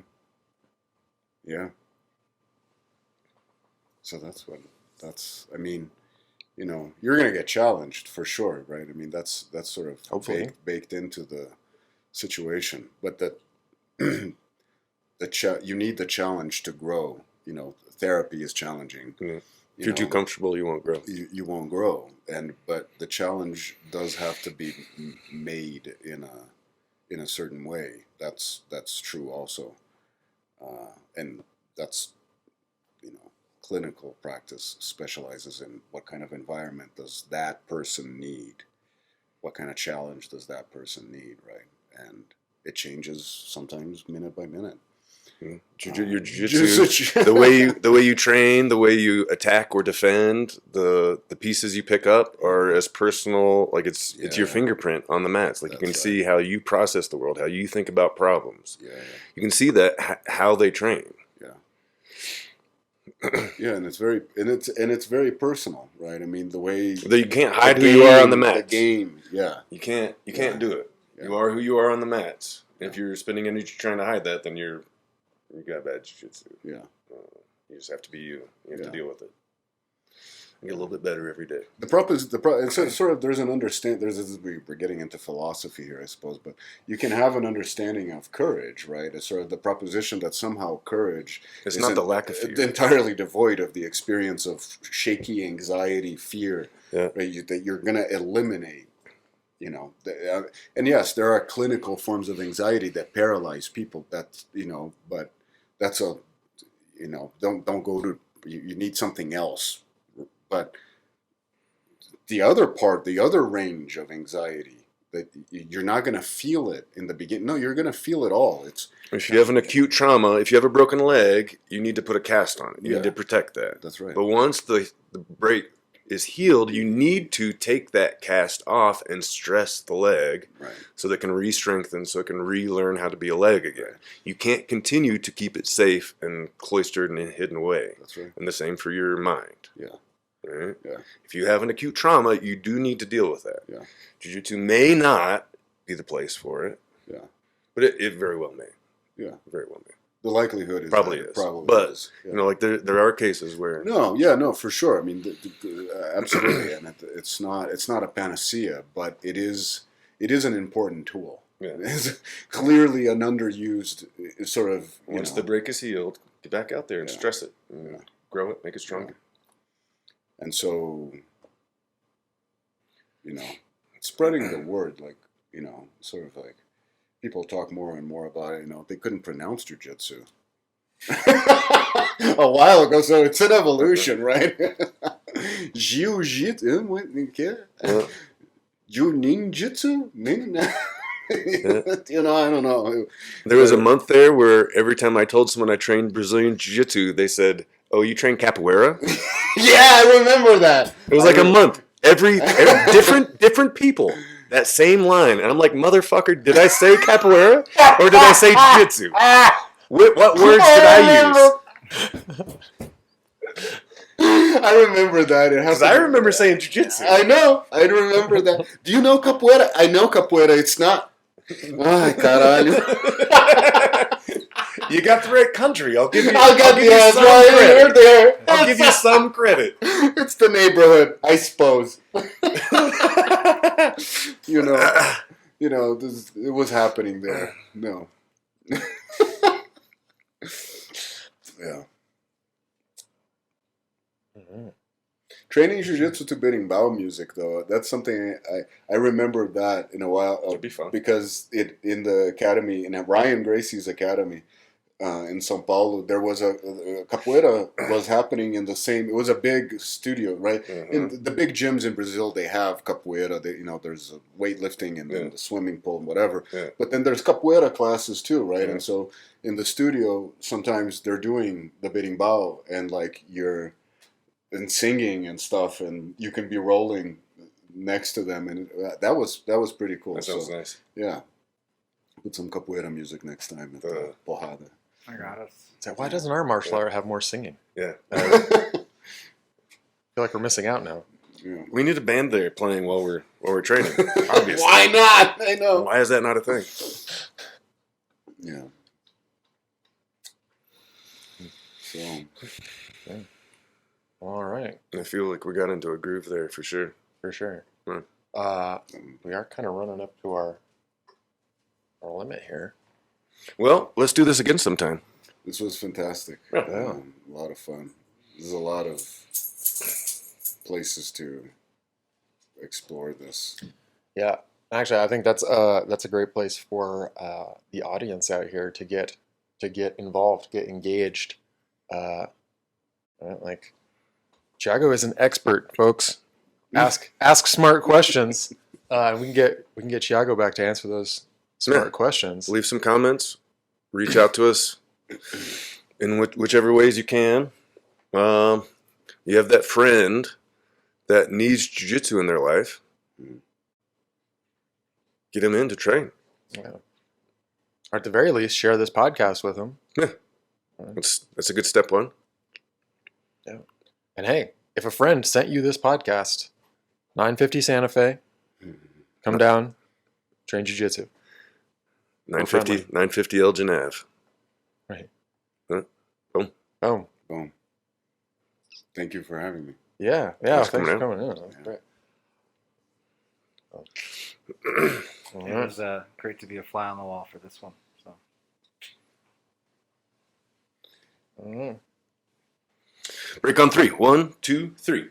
Yeah. So I mean, you know, you're going to get challenged for sure, right? I mean, that's sort of Hopefully. baked into the situation, but that you need the challenge to grow. You know, therapy is challenging. Yeah. If you're too comfortable, you won't grow. You won't grow, but the challenge does have to be made in a certain way. That's true also, and that's, you know, clinical practice specializes in what kind of environment does that person need, what kind of challenge does that person need, right? And it changes sometimes minute by minute. Your jiu-jitsu, the way you train, the way you attack or defend, the pieces you pick up are as personal, like it's your fingerprint on the mats. Like, you can see how you process the world, how you think about problems. Yeah. You can see that how they train. Yeah, and it's very personal, right? I mean, the way you can't hide who you are on the mats. The game, yeah. You can't do it. Yeah. You are who you are on the mats. If you're spending energy trying to hide that, then you got bad jiu-jitsu. Yeah. You just have to be you. You have to deal with it. And get a little bit better every day. It's sort of, there's an understand. We're getting into philosophy here, I suppose, but you can have an understanding of courage, right? It's sort of the proposition that somehow courage is not the lack of fear, entirely devoid of the experience of shaky anxiety, fear, right? That you're going to eliminate. You know, and yes, there are clinical forms of anxiety that paralyze people. That's, you know, but that's don't go to. You need something else. But the other range of anxiety, that you're not going to feel it in the beginning. No, you're going to feel it all. If you have an acute trauma, if you have a broken leg, you need to put a cast on it. You need to protect that. That's right. But once the break is healed, you need to take that cast off and stress the leg, right, so that it can re-strengthen, so it can relearn how to be a leg again. You can't continue to keep it safe and cloistered and hidden away. That's right. And the same for your mind. Yeah. Right? Yeah. If you have an acute trauma, you do need to deal with that. Yeah. Jiu-jitsu may not be the place for it. Yeah. But it very well may. Yeah. Very well may. The likelihood is probably is. But is. Yeah. you know, like there are cases where no, for sure. I mean, absolutely, and it's not a panacea, but it is an important tool. Yeah. It's clearly an underused sort of. Once the break is healed, get back out there and Yeah. stress it, and Yeah. grow it, make it stronger. And so, spreading the word, like, sort of like people talk more and more about it. They couldn't pronounce jujitsu a while ago, so it's an evolution, right? Jiu-jitsu, Ju-ninjutsu? I don't know. There was a month there where every time I told someone I trained Brazilian Jiu-Jitsu, they said, "Oh, you train capoeira?" Yeah, I remember that. It was like a month. Every different people. That same line, and I'm like, motherfucker, did I say capoeira or did I say jiu-jitsu? What words did I use? I remember that. Because I remember saying jiu-jitsu. I know. I remember that. Do you know capoeira? I know capoeira. It's not. Ay, caralho. You got the right country. I'll give you I got I'll the ass right here, there. I'll give you some credit. It's the neighborhood, I suppose. It was happening there. No. Yeah. Training jiu-jitsu to berimbau music, though, that's something I remember that in a while. It'd be fun. Because in the academy, in Ryan Gracie's academy in São Paulo, there was a capoeira was happening in the same. It was a big studio, right? Mm-hmm. In the big gyms in Brazil, they have capoeira. There's weightlifting and then the swimming pool and whatever. Yeah. But then there's capoeira classes too, right? Yeah. And so in the studio, sometimes they're doing the berimbau and like and singing and stuff, and you can be rolling next to them, and that was pretty cool. That sounds nice. Yeah, put some capoeira music next time at the Porrada. I got it. So why doesn't our martial art have more singing? Yeah. I feel like we're missing out now. Yeah. We need a band there playing while we're training. Obviously. Why not? I know. Why is that not a thing? Yeah. So. Okay. All right. I feel like we got into a groove there for sure. For sure. Hmm. We are kind of running up to our limit here. Well, let's do this again sometime. This was fantastic. Yeah. A lot of fun. There's a lot of places to explore this. Yeah. Actually, I think that's a great place for the audience out here to get involved, get engaged. Like Thiago is an expert, folks. Ask smart questions. We can get Thiago back to answer those smart questions. Leave some comments. Reach out to us in whichever ways you can. You have that friend that needs jiu-jitsu in their life. Get him in to train. Yeah. Or at the very least, share this podcast with him. Yeah. That's a good step one. Yeah. And hey, if a friend sent you this podcast, 950 Santa Fe, come down, train jiu-jitsu. 950 Elgin Ave. Right. Huh? Boom. Boom. Boom. Thank you for having me. Yeah. Thanks Thanks for for coming coming in. That was great. All It right. was great to be a fly on the wall for this one. So. All right. Break on 3. 1, 2, 3.